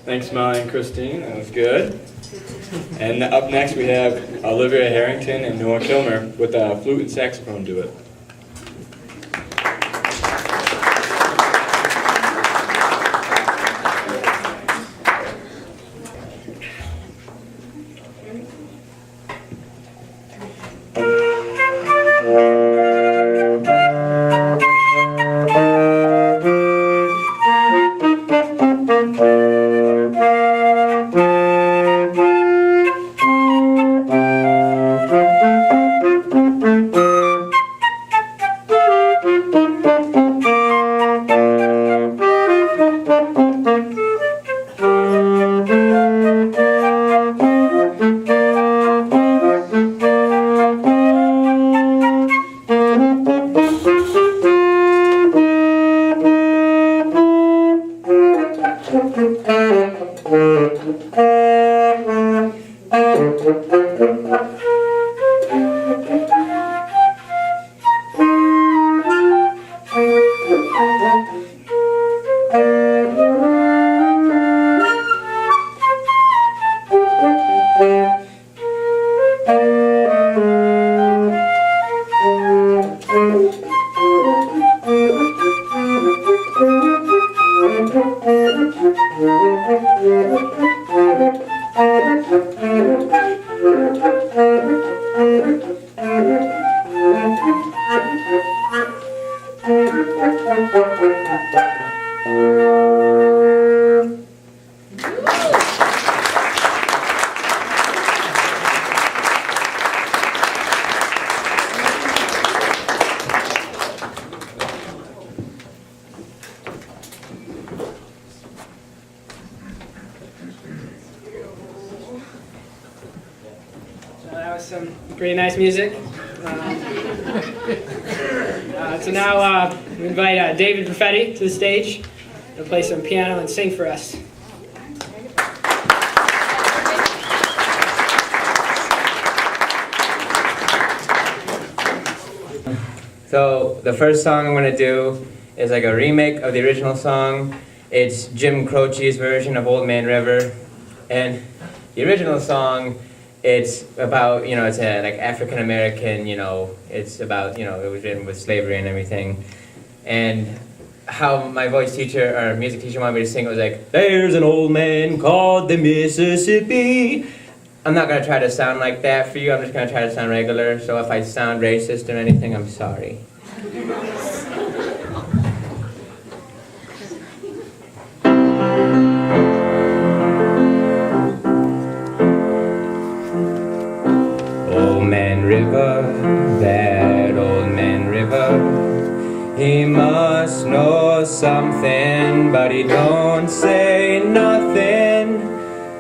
Thanks, Molly and Christine. That was good. And up next we have Olivia Harrington and Noah Kilmer with a flute and saxophone duet. That was some pretty nice music. So now we invite David Perfetti to the stage to play some piano and sing for us. So the first song I'm going to do is like a remake of the original song. It's Jim Croce's version of Old Man River. And the original song, it's about, it's a like African American, it's about, it was written with slavery and everything. And how my voice teacher or music teacher wanted me to sing it was like, there's an old man called the Mississippi. I'm not going to try to sound like that for you, I'm just going to try to sound regular. So if I sound racist or anything, I'm sorry. Old Man River, that old man River, he must know something, but he don't say nothing.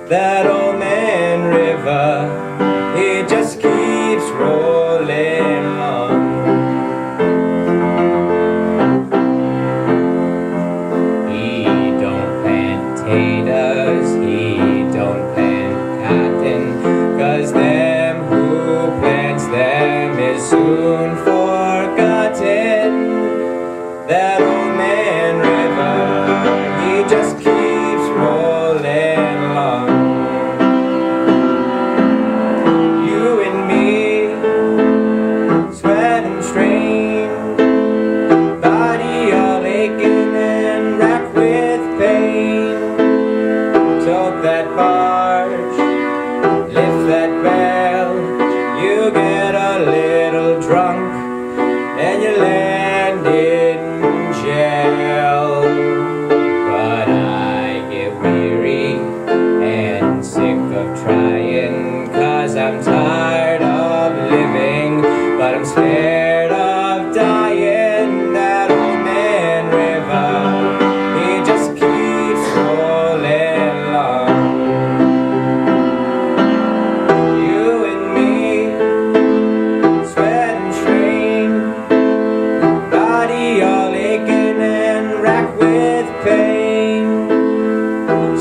That old man River, he just keeps rolling on. He don't plant potatoes, he don't plant cotton, 'cause them who plants them is soon forgotten. That old man River, he just keeps rolling along. You and me, sweat and strain, body all aching and racked with pain. Tote that barge, lift that bell, you get a little drunk and you land in jail. But I get weary and sick of trying, 'cause I'm tired of living, but I'm scared of dying. That old man River, he just keeps rolling along. You and me, sweat and strain, body all aching and racked with pain.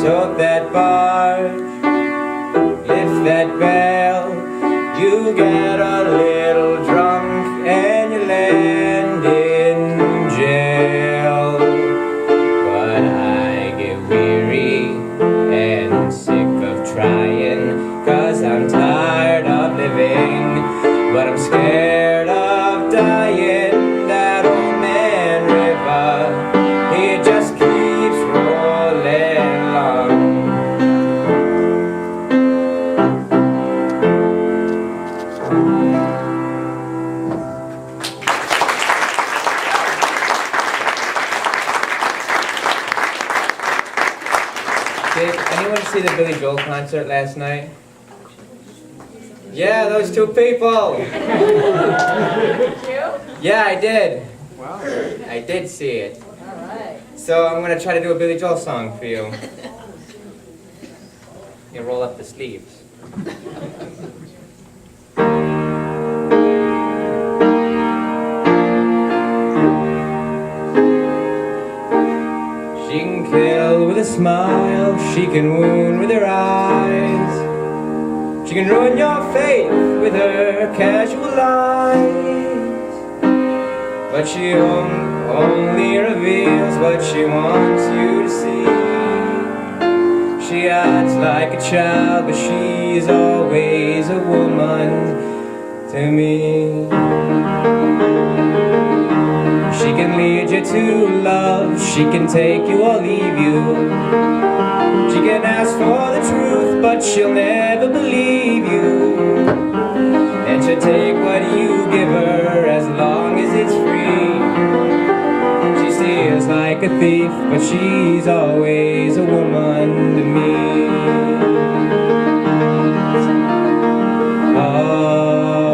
Tote that barge, lift that bell, you get a little drunk and you land in jail. But I get weary and sick of trying, 'cause I'm tired of living, but I'm scared of dying. That old man River, he just keeps rolling along. Did anyone see the Billy Joel concert last night? Yeah, those two people. Yeah, I did. Wow. I did see it. All right. So I'm gonna try to do a Billy Joel song for you. You roll up the sleeves. She can kill with a smile, she can wound with her eyes. She can ruin your faith with her casual lies. But she only reveals what she wants you to see. She acts like a child, but she's always a woman to me. She can lead you to love, she can take you or leave you. She can ask for the truth, but she'll never believe you. And she'll take what you give her as long as it's free. She steals like a thief, but she's always a woman to me. Oh,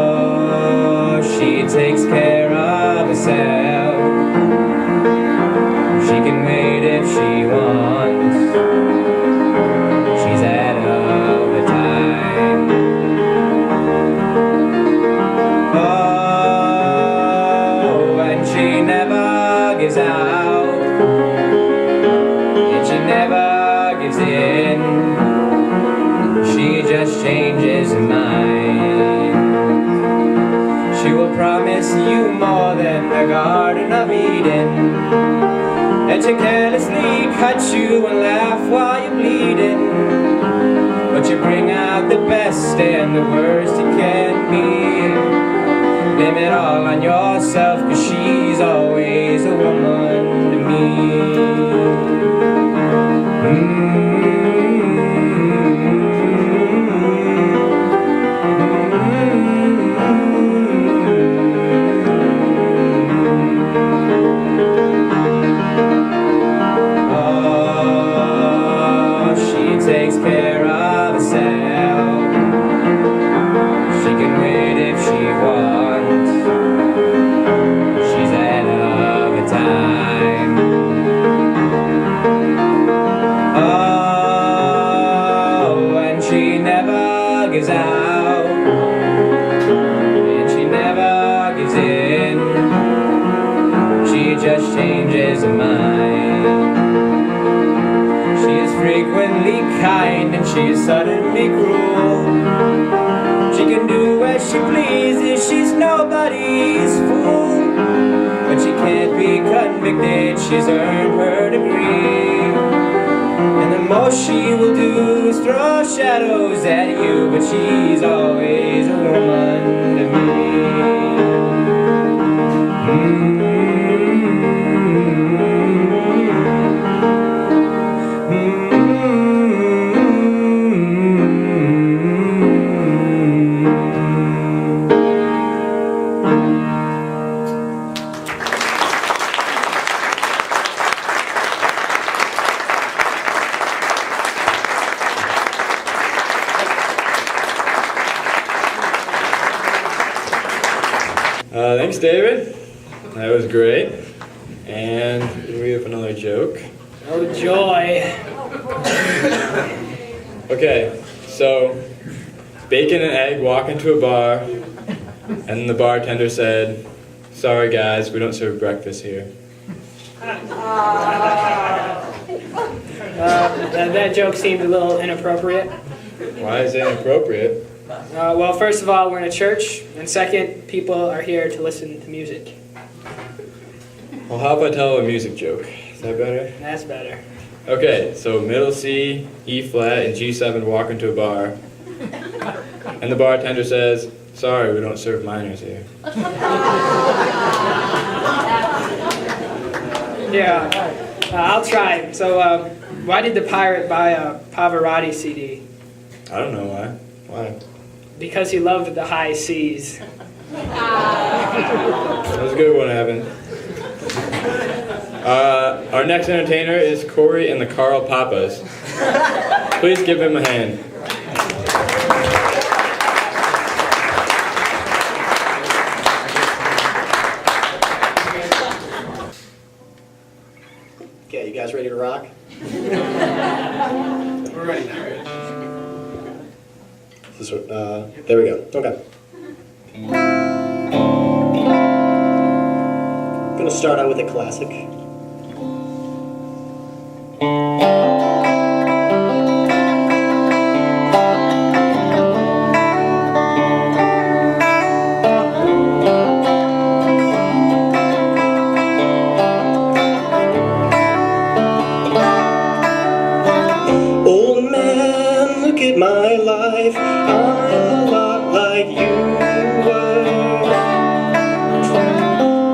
she takes care of herself. She can wait if she wants. She's ahead of the time. Oh, and she never gives out, and she never gives in. She just changes her mind. She will promise you more than the Garden of Eden, and she carelessly cut you and laugh while you're bleeding. But you bring out the best and the worst you can be. Blame it all on yourself, 'cause she's always a woman to me. Takes care of herself. She can wait if she wants. She's ahead of her time. Oh, and she never gives out, and she never gives in. She just changes her mind. She is frequently kind and she is suddenly cruel. She can do as she pleases, she's nobody's fool. But she can't be convicted, she's earned her degree. And the most she will do is throw shadows at you, but she's always a woman to me. Thanks, David. That was great. And we have another joke. Oh, joy. Okay, so bacon and egg walk into a bar, and the bartender said, "Sorry guys, we don't serve breakfast here." That joke seemed a little inappropriate. Why is it inappropriate? Well, first of all, we're in a church, and second, people are here to listen to music. Well, how if I tell a music joke? Is that better? That's better. Okay, so middle C, E flat, and G7 walk into a bar, and the bartender says, "Sorry, we don't serve minors here." Yeah, I'll try. So, why did the pirate buy a Pavarotti CD? I don't know why. Why? Because he loved the high seas. That was a good one, Evan. Our next entertainer is Corey and the Carl Papas. Please give him a hand. Okay, you guys ready to rock? We're ready now. There we go. Okay. I'm gonna start out with a classic. Old man, look at my life. I'm a lot like you were.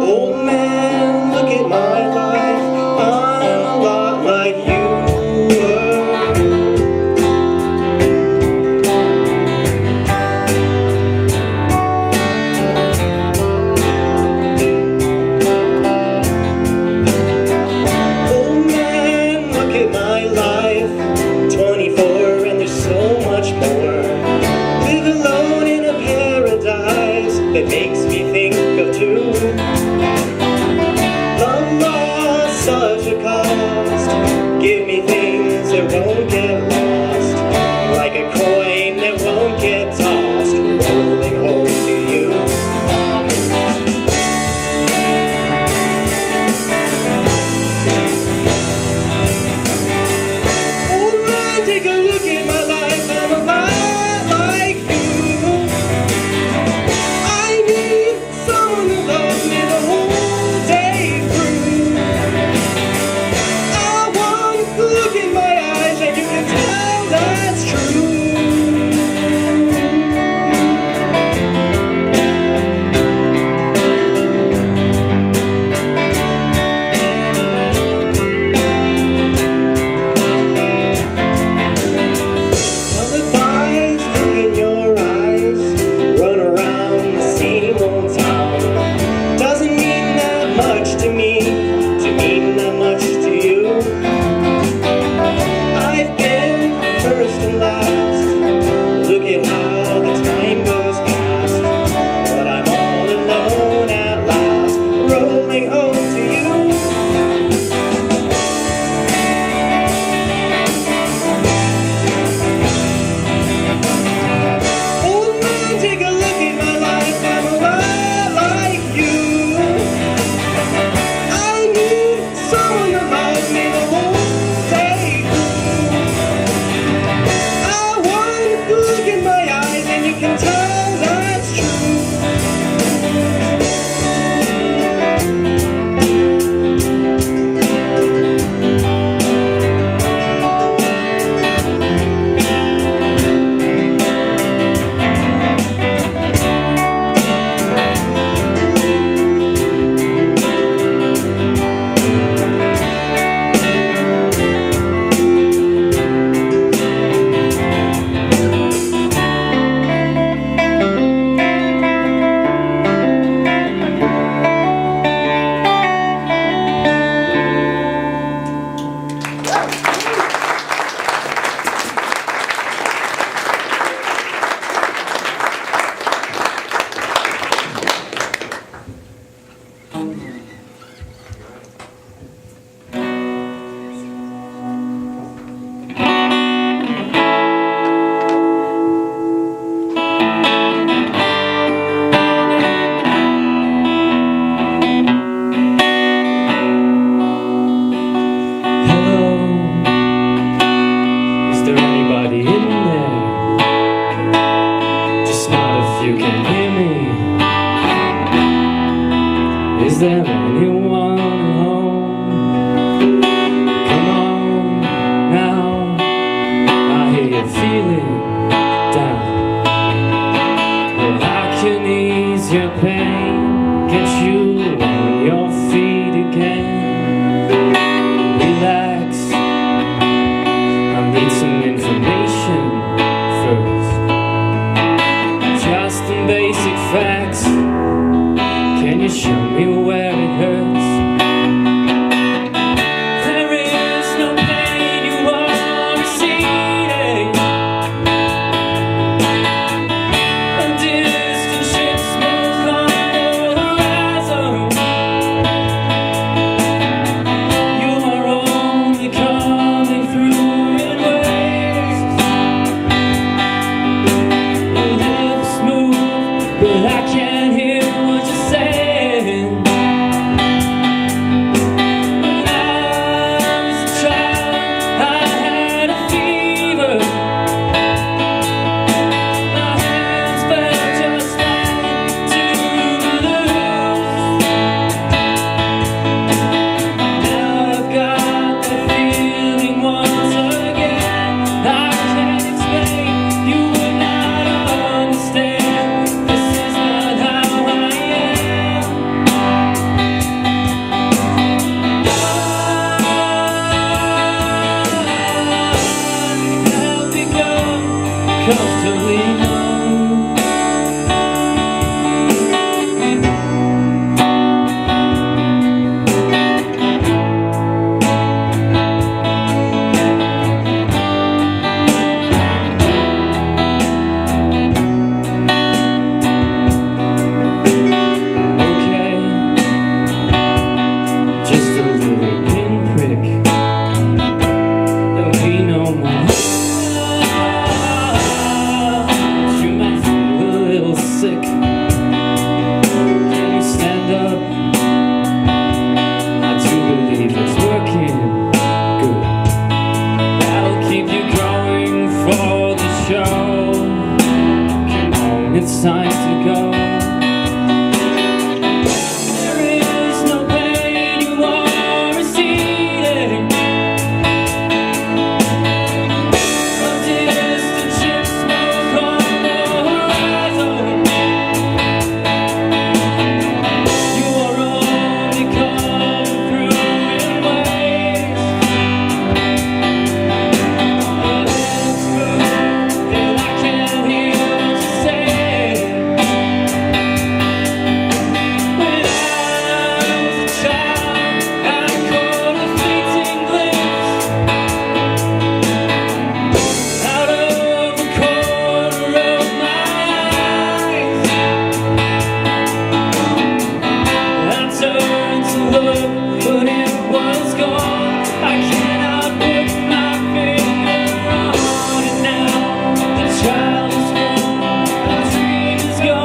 Old man, look at my life. I'm a lot like you Old man, look at my life. 24 and there's so much more. Live alone in a paradise that makes me think of two. Love lost such a cost. Give me things that won't get lost. Like a coin that won't get tossed. Rolling home to you. Old man, take a look at my life. I'm a lot like you. I need someone to love me the whole day through. I want to look in my eyes and you can tell that's true. Lullabies, look in your eyes, run around the same old town. Doesn't mean that much to me, to mean that much to you. I've been first and last, look at how the time goes past. But I'm all alone at last, rolling home to you. Old man, take a look at my life. I'm a lot like you. I need someone to love me the whole day through. I want to look in my eyes and you can tell that's true. Hello, is there anybody in there? Just not if you can hear me. Is there anyone home? Come on now, I hear you feeling down. Well, I can ease your pain, get you on your feet again. Relax, I need some information first. Just some basic facts. Can you show me where it comfortably numb. Okay, just a little pinprick. There'll be no more. You might feel a little sick. Can you stand up? I do believe it's working good. That'll keep you going for the show. Come on, it's time to go. There is no pain you are receding. A distant ship smoke on the horizon. You are only coming through in waves. And it's true that I can't hear what you say. When I was a child, I caught a fleeting glimpse out of the corner of my eyes. I turned to look, but it was gone. I cannot put my finger on it now. The child is gone, the dream is gone.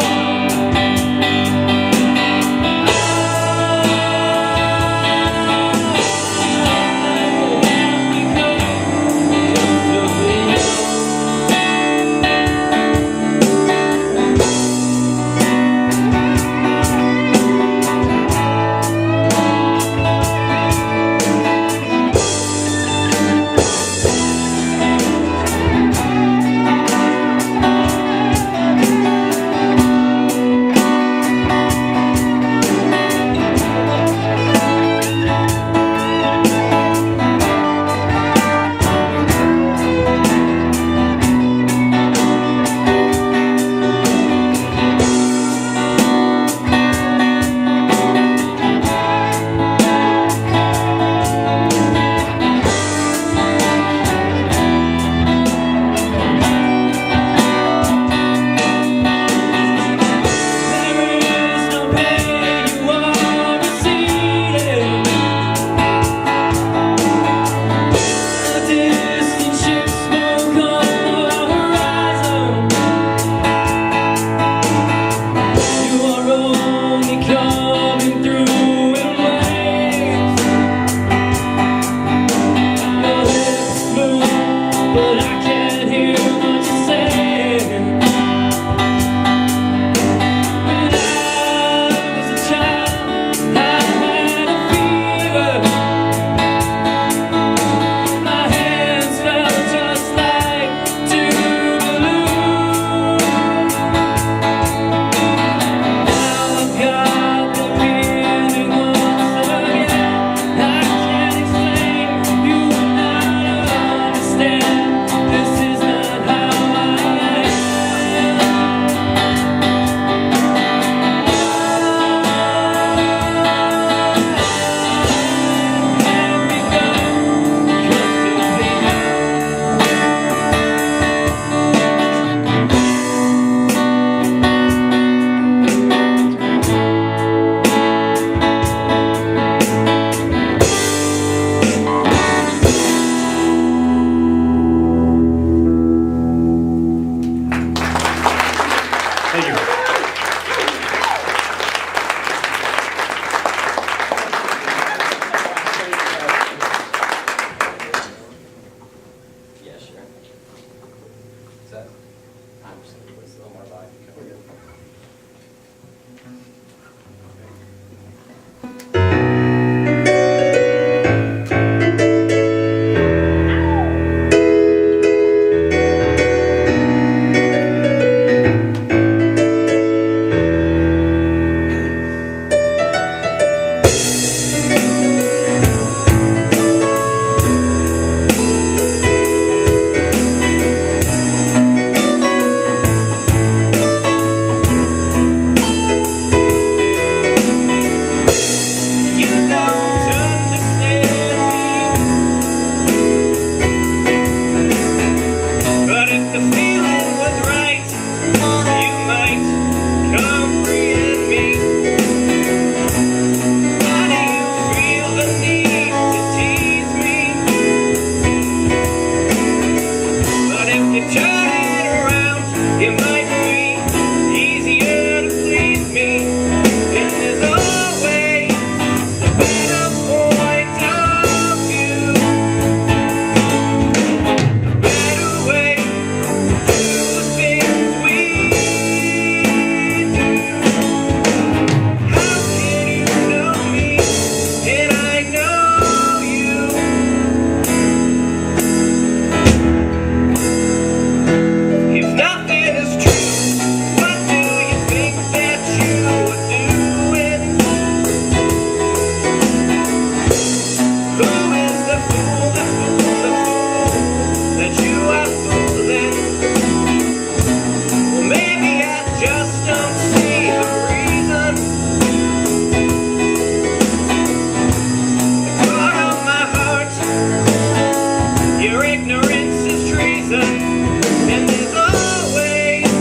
reason, and there's always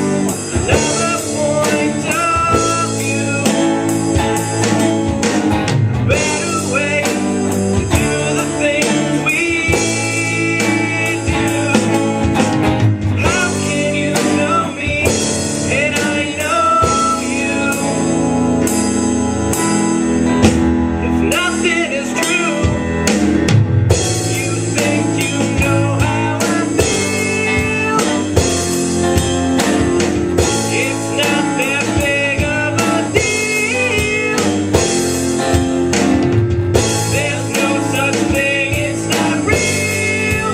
another point of view. A better way to do the things we do. How can you know me and I know you? If nothing is true, you think you know how I feel. It's not that big of a deal. There's no such thing, it's not real.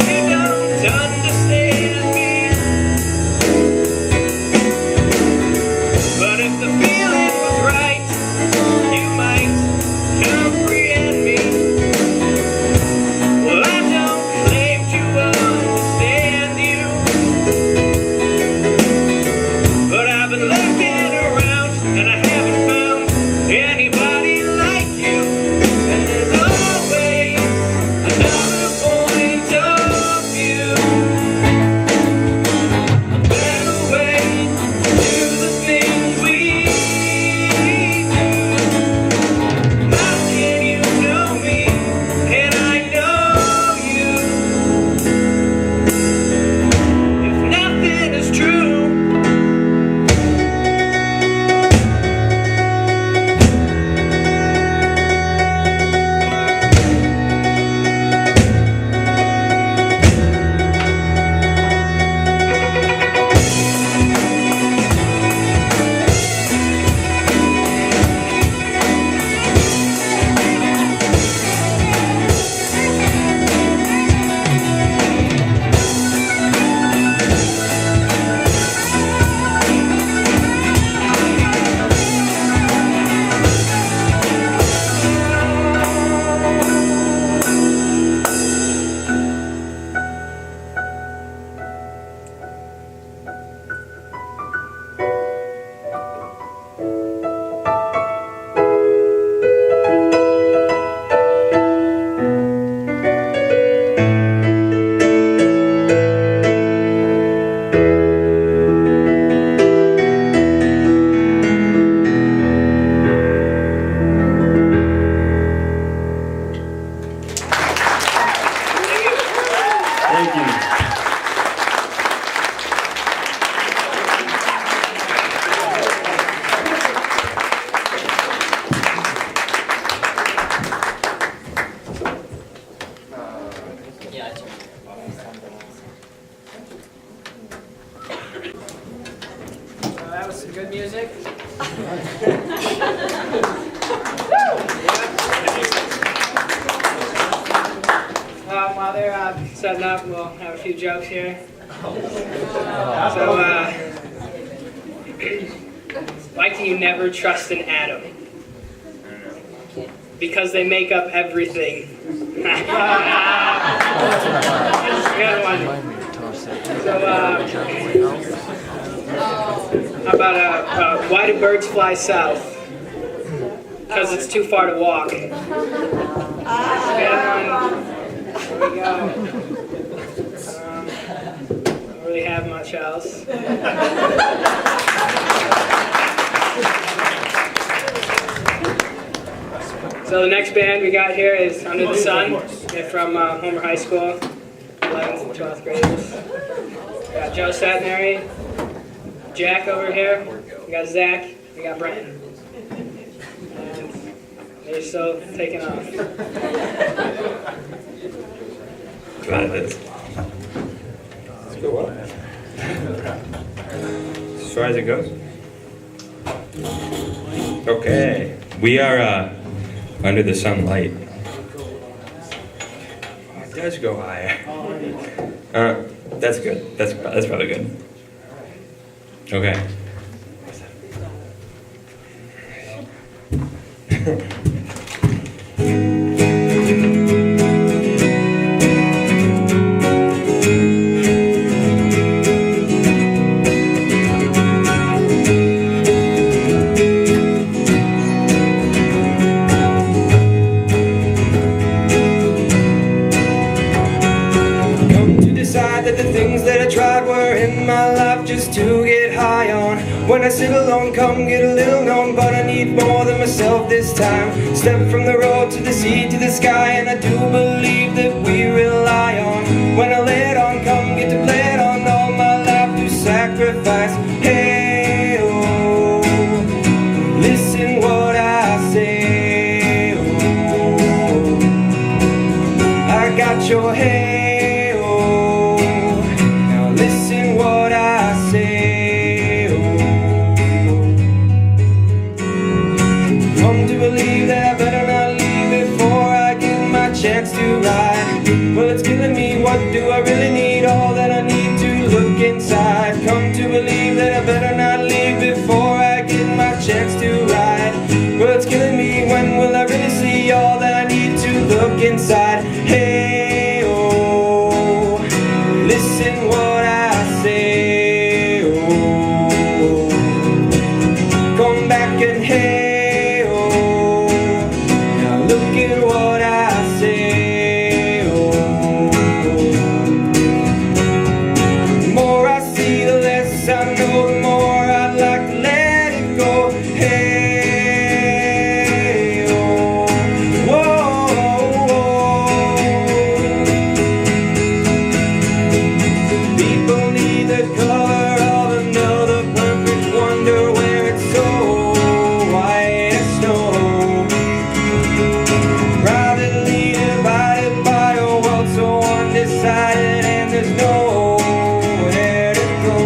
You don't understand me, but if the feeling was right, you might comprehend me. Well, I don't claim to understand you, but I've been looking around and I haven't found anybody like you. And there's always another point of view. A better way to do the things we do. How can you know me and I know you? If nothing is true, Thank you. That was some good music. While they're setting up, we'll have a few jokes here. So, why can you never trust an atom? Because they make up everything. Good one. So, how about why do birds fly south? Because it's too far to walk. Good one. There we go. Don't really have much else. So the next band we got here is Under the Sun. They're from Homer High School, 11th and 12th graders. We got Joe Settinari, Jack over here. We got Zach. We got Brent. And they're still taking off. Glad it is. Let's go up. As far as it goes. Okay, we are under the sunlight. It does go higher. That's good. That's probably good. Okay. the things that I tried were in my life just to get high on. When I sit alone, come get a little known, but I need more than myself this time. Step from the road to the sea to the sky, and I do believe that we rely on. When I lay it on, come get to play it on, all my life to sacrifice. Hey, oh, listen what I say, oh, I got your hey, oh, now listen what I say, oh. Come to believe that I better not leave before I get my chance to ride. Well, it's killing me, what do I really need? All that I need to look inside. Come to believe that I better not leave before I get my chance to ride. Well, it's killing me, when will I really see all that I need to look inside? Hey, oh, listen what I say, oh, come back and hey, oh, now look at what I say, oh. The more I see, the less I know, the more I'd like to let it go. Hey, oh, whoa, whoa. People need the color of another perfect wonder, where it's so white as snow. Privately divided by a world so undecided, and there's nowhere to go.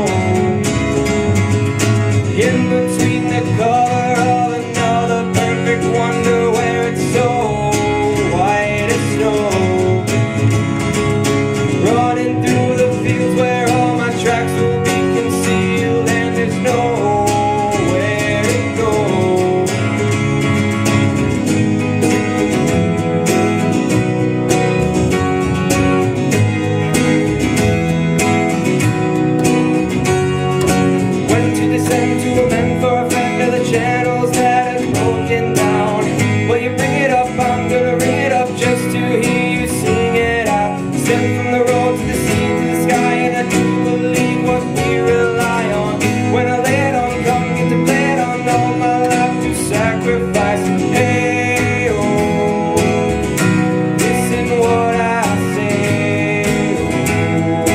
In between the color of another perfect wonder, where it's so white as snow. Running through the fields where all my tracks will be concealed, and there's nowhere to go. When to descend to amend for a friend of the channels that has broken down. Well, you bring it up, I'm gonna ring it up just to hear you sing it out. Step from the road to the sea to the sky, and I do believe what we rely on. When I lay it on, come get to play it on, all my life to sacrifice. Hey, oh, listen what I say, oh,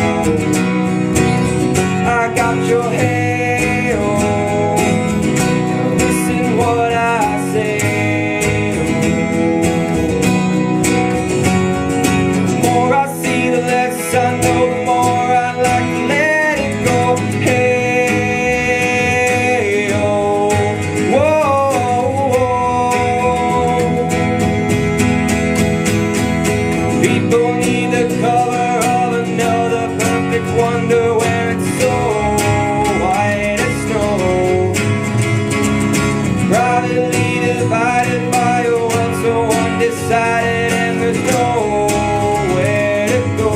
I got your hey, oh, listen what I say, oh. The more I see, the less I know, the more I'd like to let it go. Hey, oh, whoa, whoa. People need the color of another perfect wonder, where it's so white as snow. Privately divided by a world so undecided, and there's nowhere to go.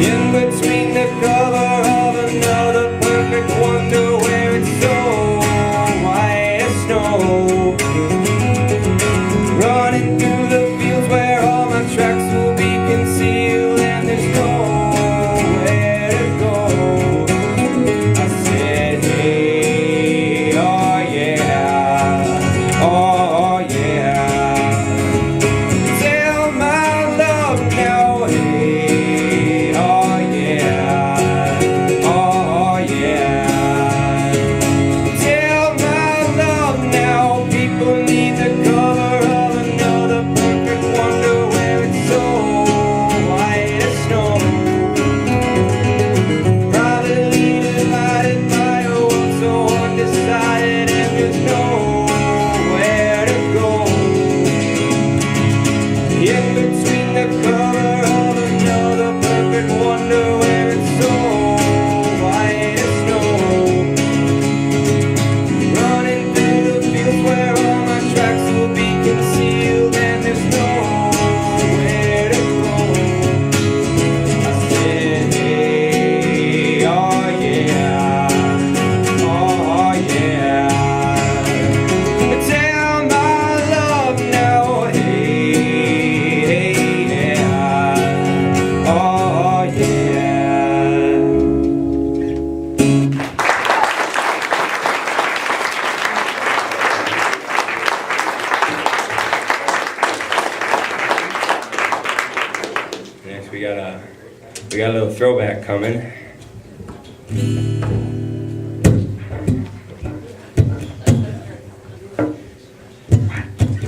In between the cover of another perfect wonder, where it's so white as snow. Running through the fields where all my tracks will be concealed, and there's nowhere to go. I said, hey, oh yeah, oh yeah. Tell my love now, hey, oh yeah, oh yeah. Tell my love now, people need the color of another perfect wonder, where it's so white as snow. Privately divided by a world so undecided, and there's nowhere to go. In between the color of another perfect wonder, where it's so white as snow. Running through the fields where all my tracks will be concealed, and there's nowhere to go. I said, hey, oh yeah, oh yeah. Tell my We got a little throwback coming.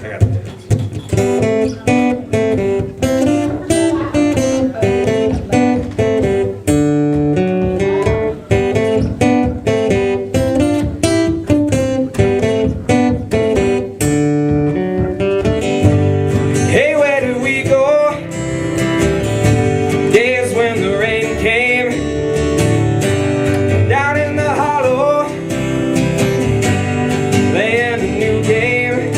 I got Hey, where did we go? Days when the rain came down in the hollow, playing a new game,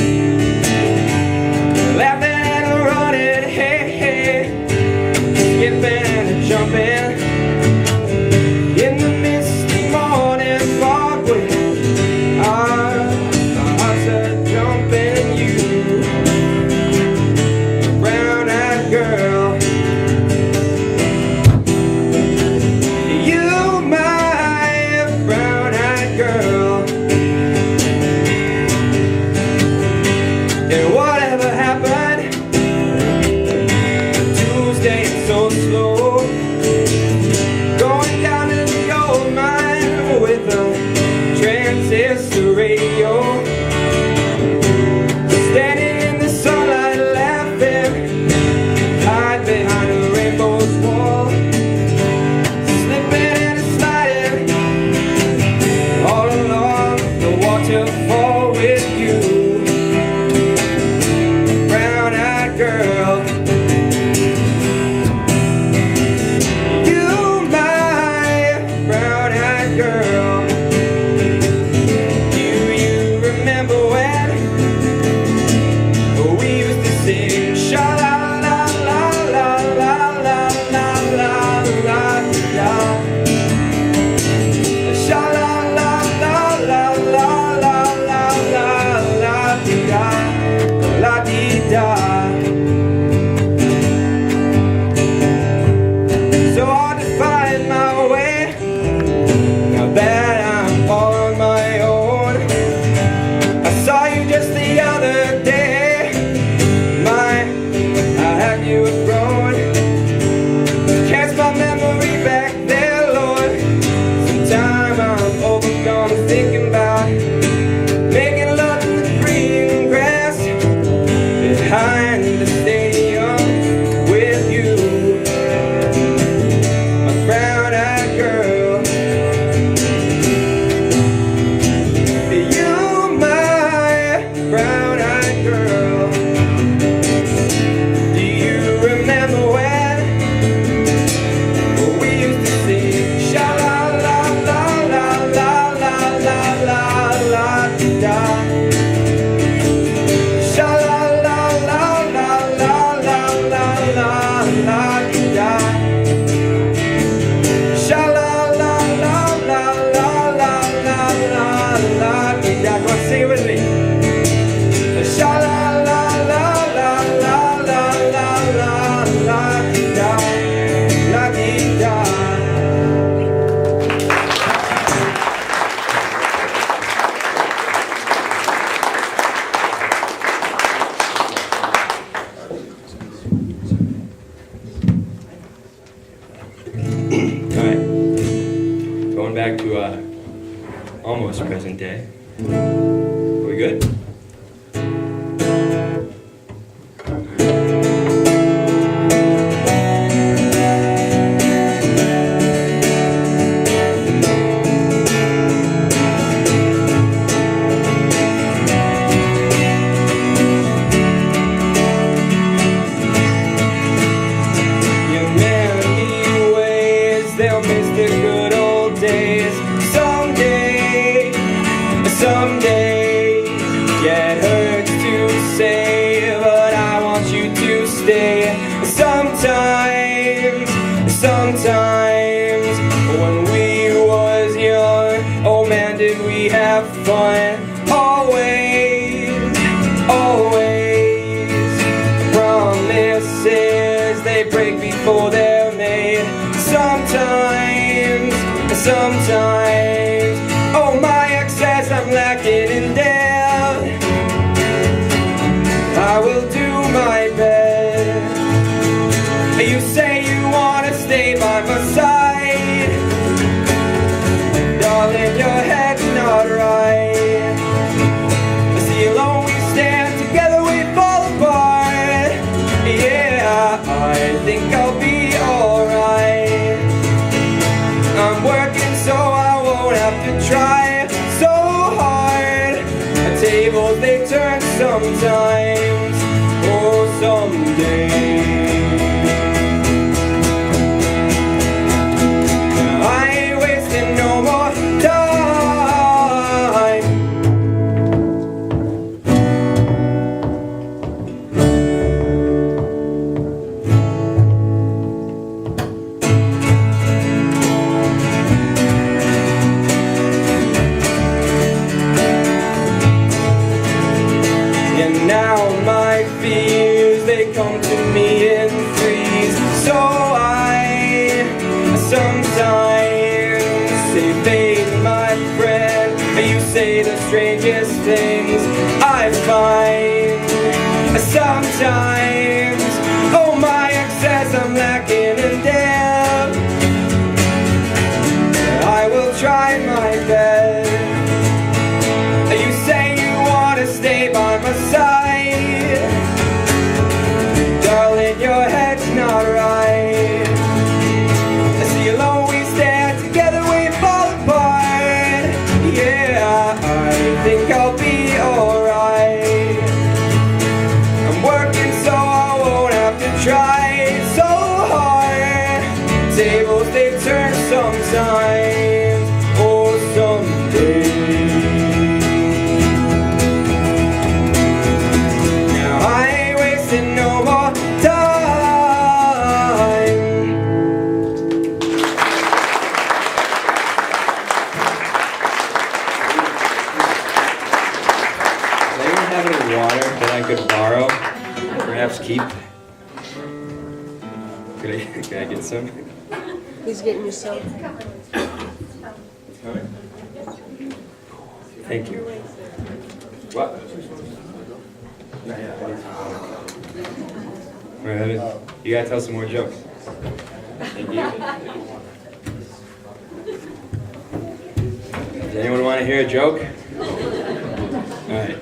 laughing and running, hey, hey, skipping and jumping in the misty morning fog with our hearts are jumping. You, brown-eyed girl, you, my brown-eyed girl. And whatever happened Tuesday, it's so slow, going down to the old mine with a transistor radio, standing in the sunlight laughing, hide behind a rainbow's wall, slipping and sliding all along the waterfall with you, brown-eyed girl. You, my brown-eyed girl. Do you remember when we used to sing sha la la la la la la la la la la, sha la la la la la la la la la da, la dee da. So hard to find my way now that I'm on my own. I saw you just the other day, my, how have you grown? Cast my memory back there, Lord. Sometime I'm overcome thinking about making love in the green grass behind the stadium with you, my brown-eyed girl. You, my brown-eyed girl. Do you remember when we used to sing sha la la la la la la la la la da, sha la la la la la la la la la da, sha la la la la la la la la la da. Come on, sing it with me. Sha la la la la la la la la la da, la dee da. All right, going back to almost present day. Are we good? Your melody ways, they'll miss the good old days someday. sometimes, oh someday. I ain't wasting no more time. And now my fears, they come to me in threes. So I sometimes say, babe, my friend, you say the strangest things I find. Sometimes, oh my excess, I'm lacking in depth. I will try my best. You say you want to stay by my side, darling, your head's not right. So you'll always stand together, we fall apart. Yeah, I think I'll be alright. I'm working so I won't have to try so hard. Tables, they turn sometimes, oh someday. No more time. Does anyone have any water that I could borrow? Perhaps keep? Could I get some? He's getting you some. Thank you. What? You gotta tell some more jokes. Thank you. Does anyone want to hear a joke? Alright.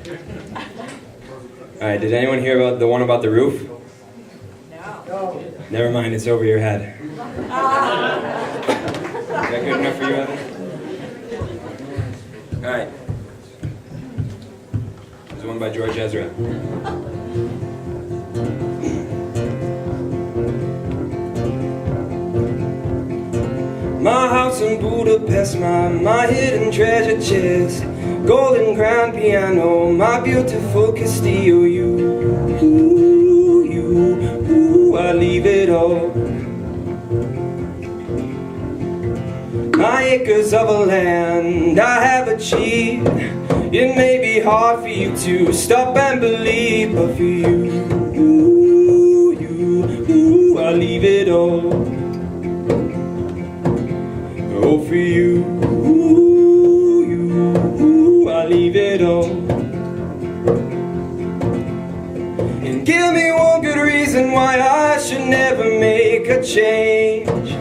Alright, did anyone hear about the one about the roof? No. Never mind, it's over your head. Is that good enough for you, Evan? Alright. There's one by George Ezra. My house in Budapest, my hidden treasure chest, golden grand piano, my beautiful Castillo, I leave it all. My acres of a land I have achieved. It may be hard for you to stop and believe, but for you, I leave it all. Oh, for you, I leave it all. And give me one good reason why I should never make a change.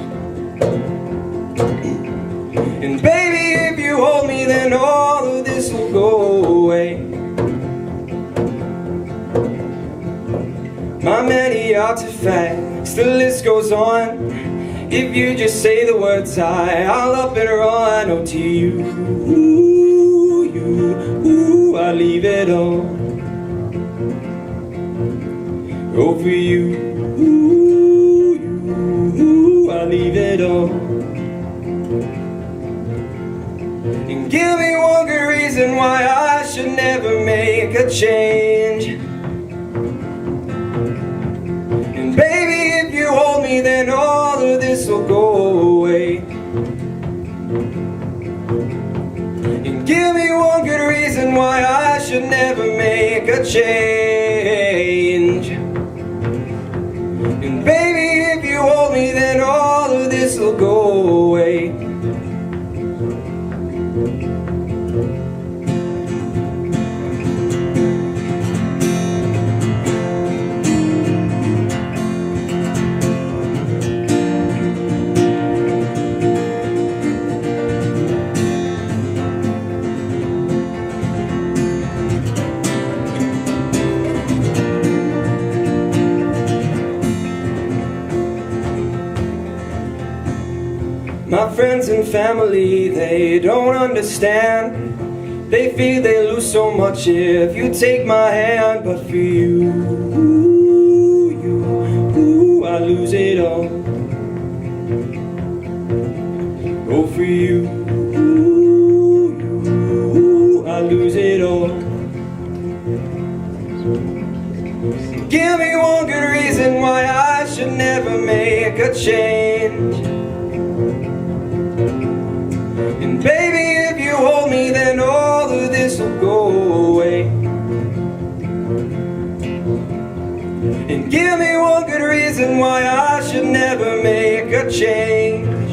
And baby, if you hold me, then all of this will go away. My many artifacts, the list goes on. If you just say the words, I'll up and run. Oh, to you, I leave it all. Oh, for you, I leave it all. And give me one good reason why I should never make a change. And baby, if you hold me, then all of this will go away. And give me one good reason why I should never make a change. And baby, if you hold me, then all of this will go away. My friends and family, they don't understand. They feel they lose so much if you take my hand, but for you, I lose it all. Oh, for you, I lose it all. Give me one good reason why I should never make a change. And baby, if you hold me, then all of this will go away. And give me one good reason why I should never make a change.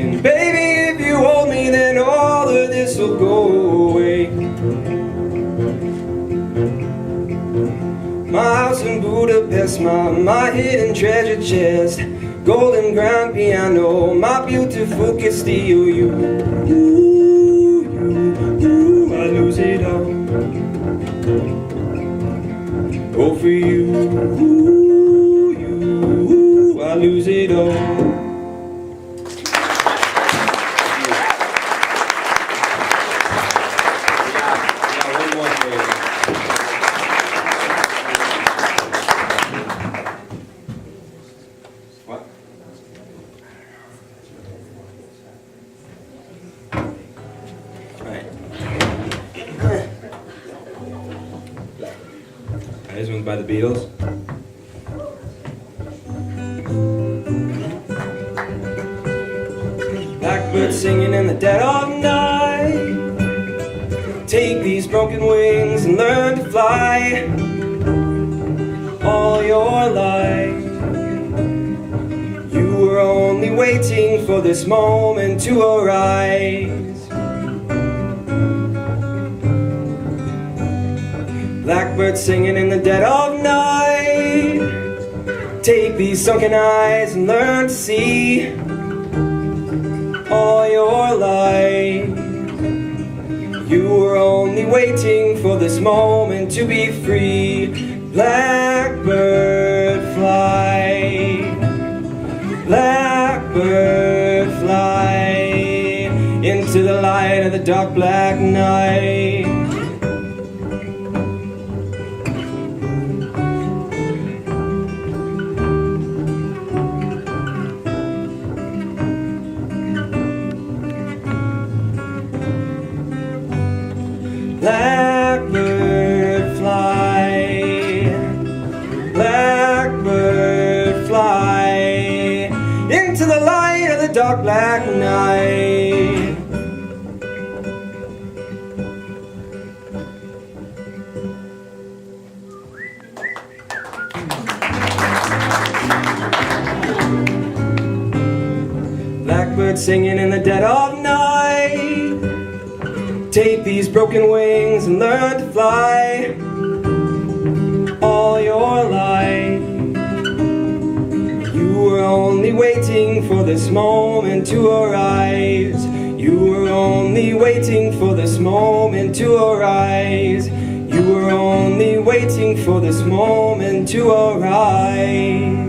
And baby, if you hold me, then all of this will go away. My house in Budapest, my hidden treasure chest, golden grand piano, my beautiful Castillo, I lose it all. Oh, for you, I lose it all. This one's by the Beatles. Blackbird singing in the dead of night. Take these broken wings and learn to fly. All your life you were only waiting for this moment to arise. Blackbird singing in the dead of night. Take these sunken eyes and learn to see. All your life you were only waiting for this moment to be free. Blackbird fly, blackbird fly into the light of the dark black night. Blackbird fly, blackbird fly into the light of the dark black night. Blackbird singing in the dead of night. Take these broken wings and learn to fly. All your life you were only waiting for this moment to arise. You were only waiting for this moment to arise. You were only waiting for this moment to arise.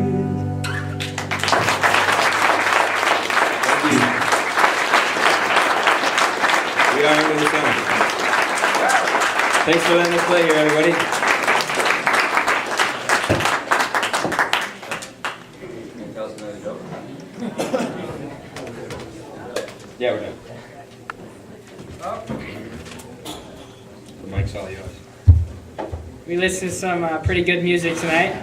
We are into the song. Thanks for letting us play here, everybody. Yeah, we're done. The mic's all yours. We listened to some pretty good music tonight.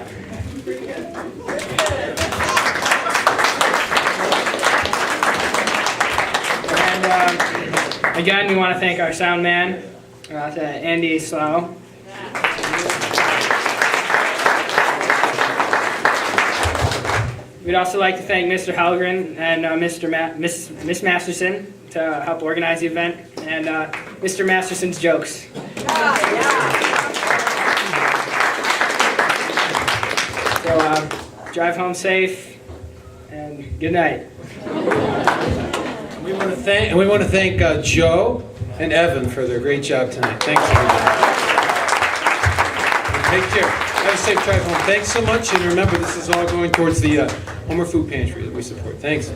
And again, we want to thank our sound man, to Andy Slow. We'd also like to thank Mr. Halgren and Miss Masterson to help organize the event, and Mr. Masterson's jokes. So drive home safe, and good night. We want to thank Joe and Evan for their great job tonight. Thanks, everybody. Take care. Have a safe drive home. Thanks so much, and remember, this is all going towards the Homer Food Pantry that we support. Thanks.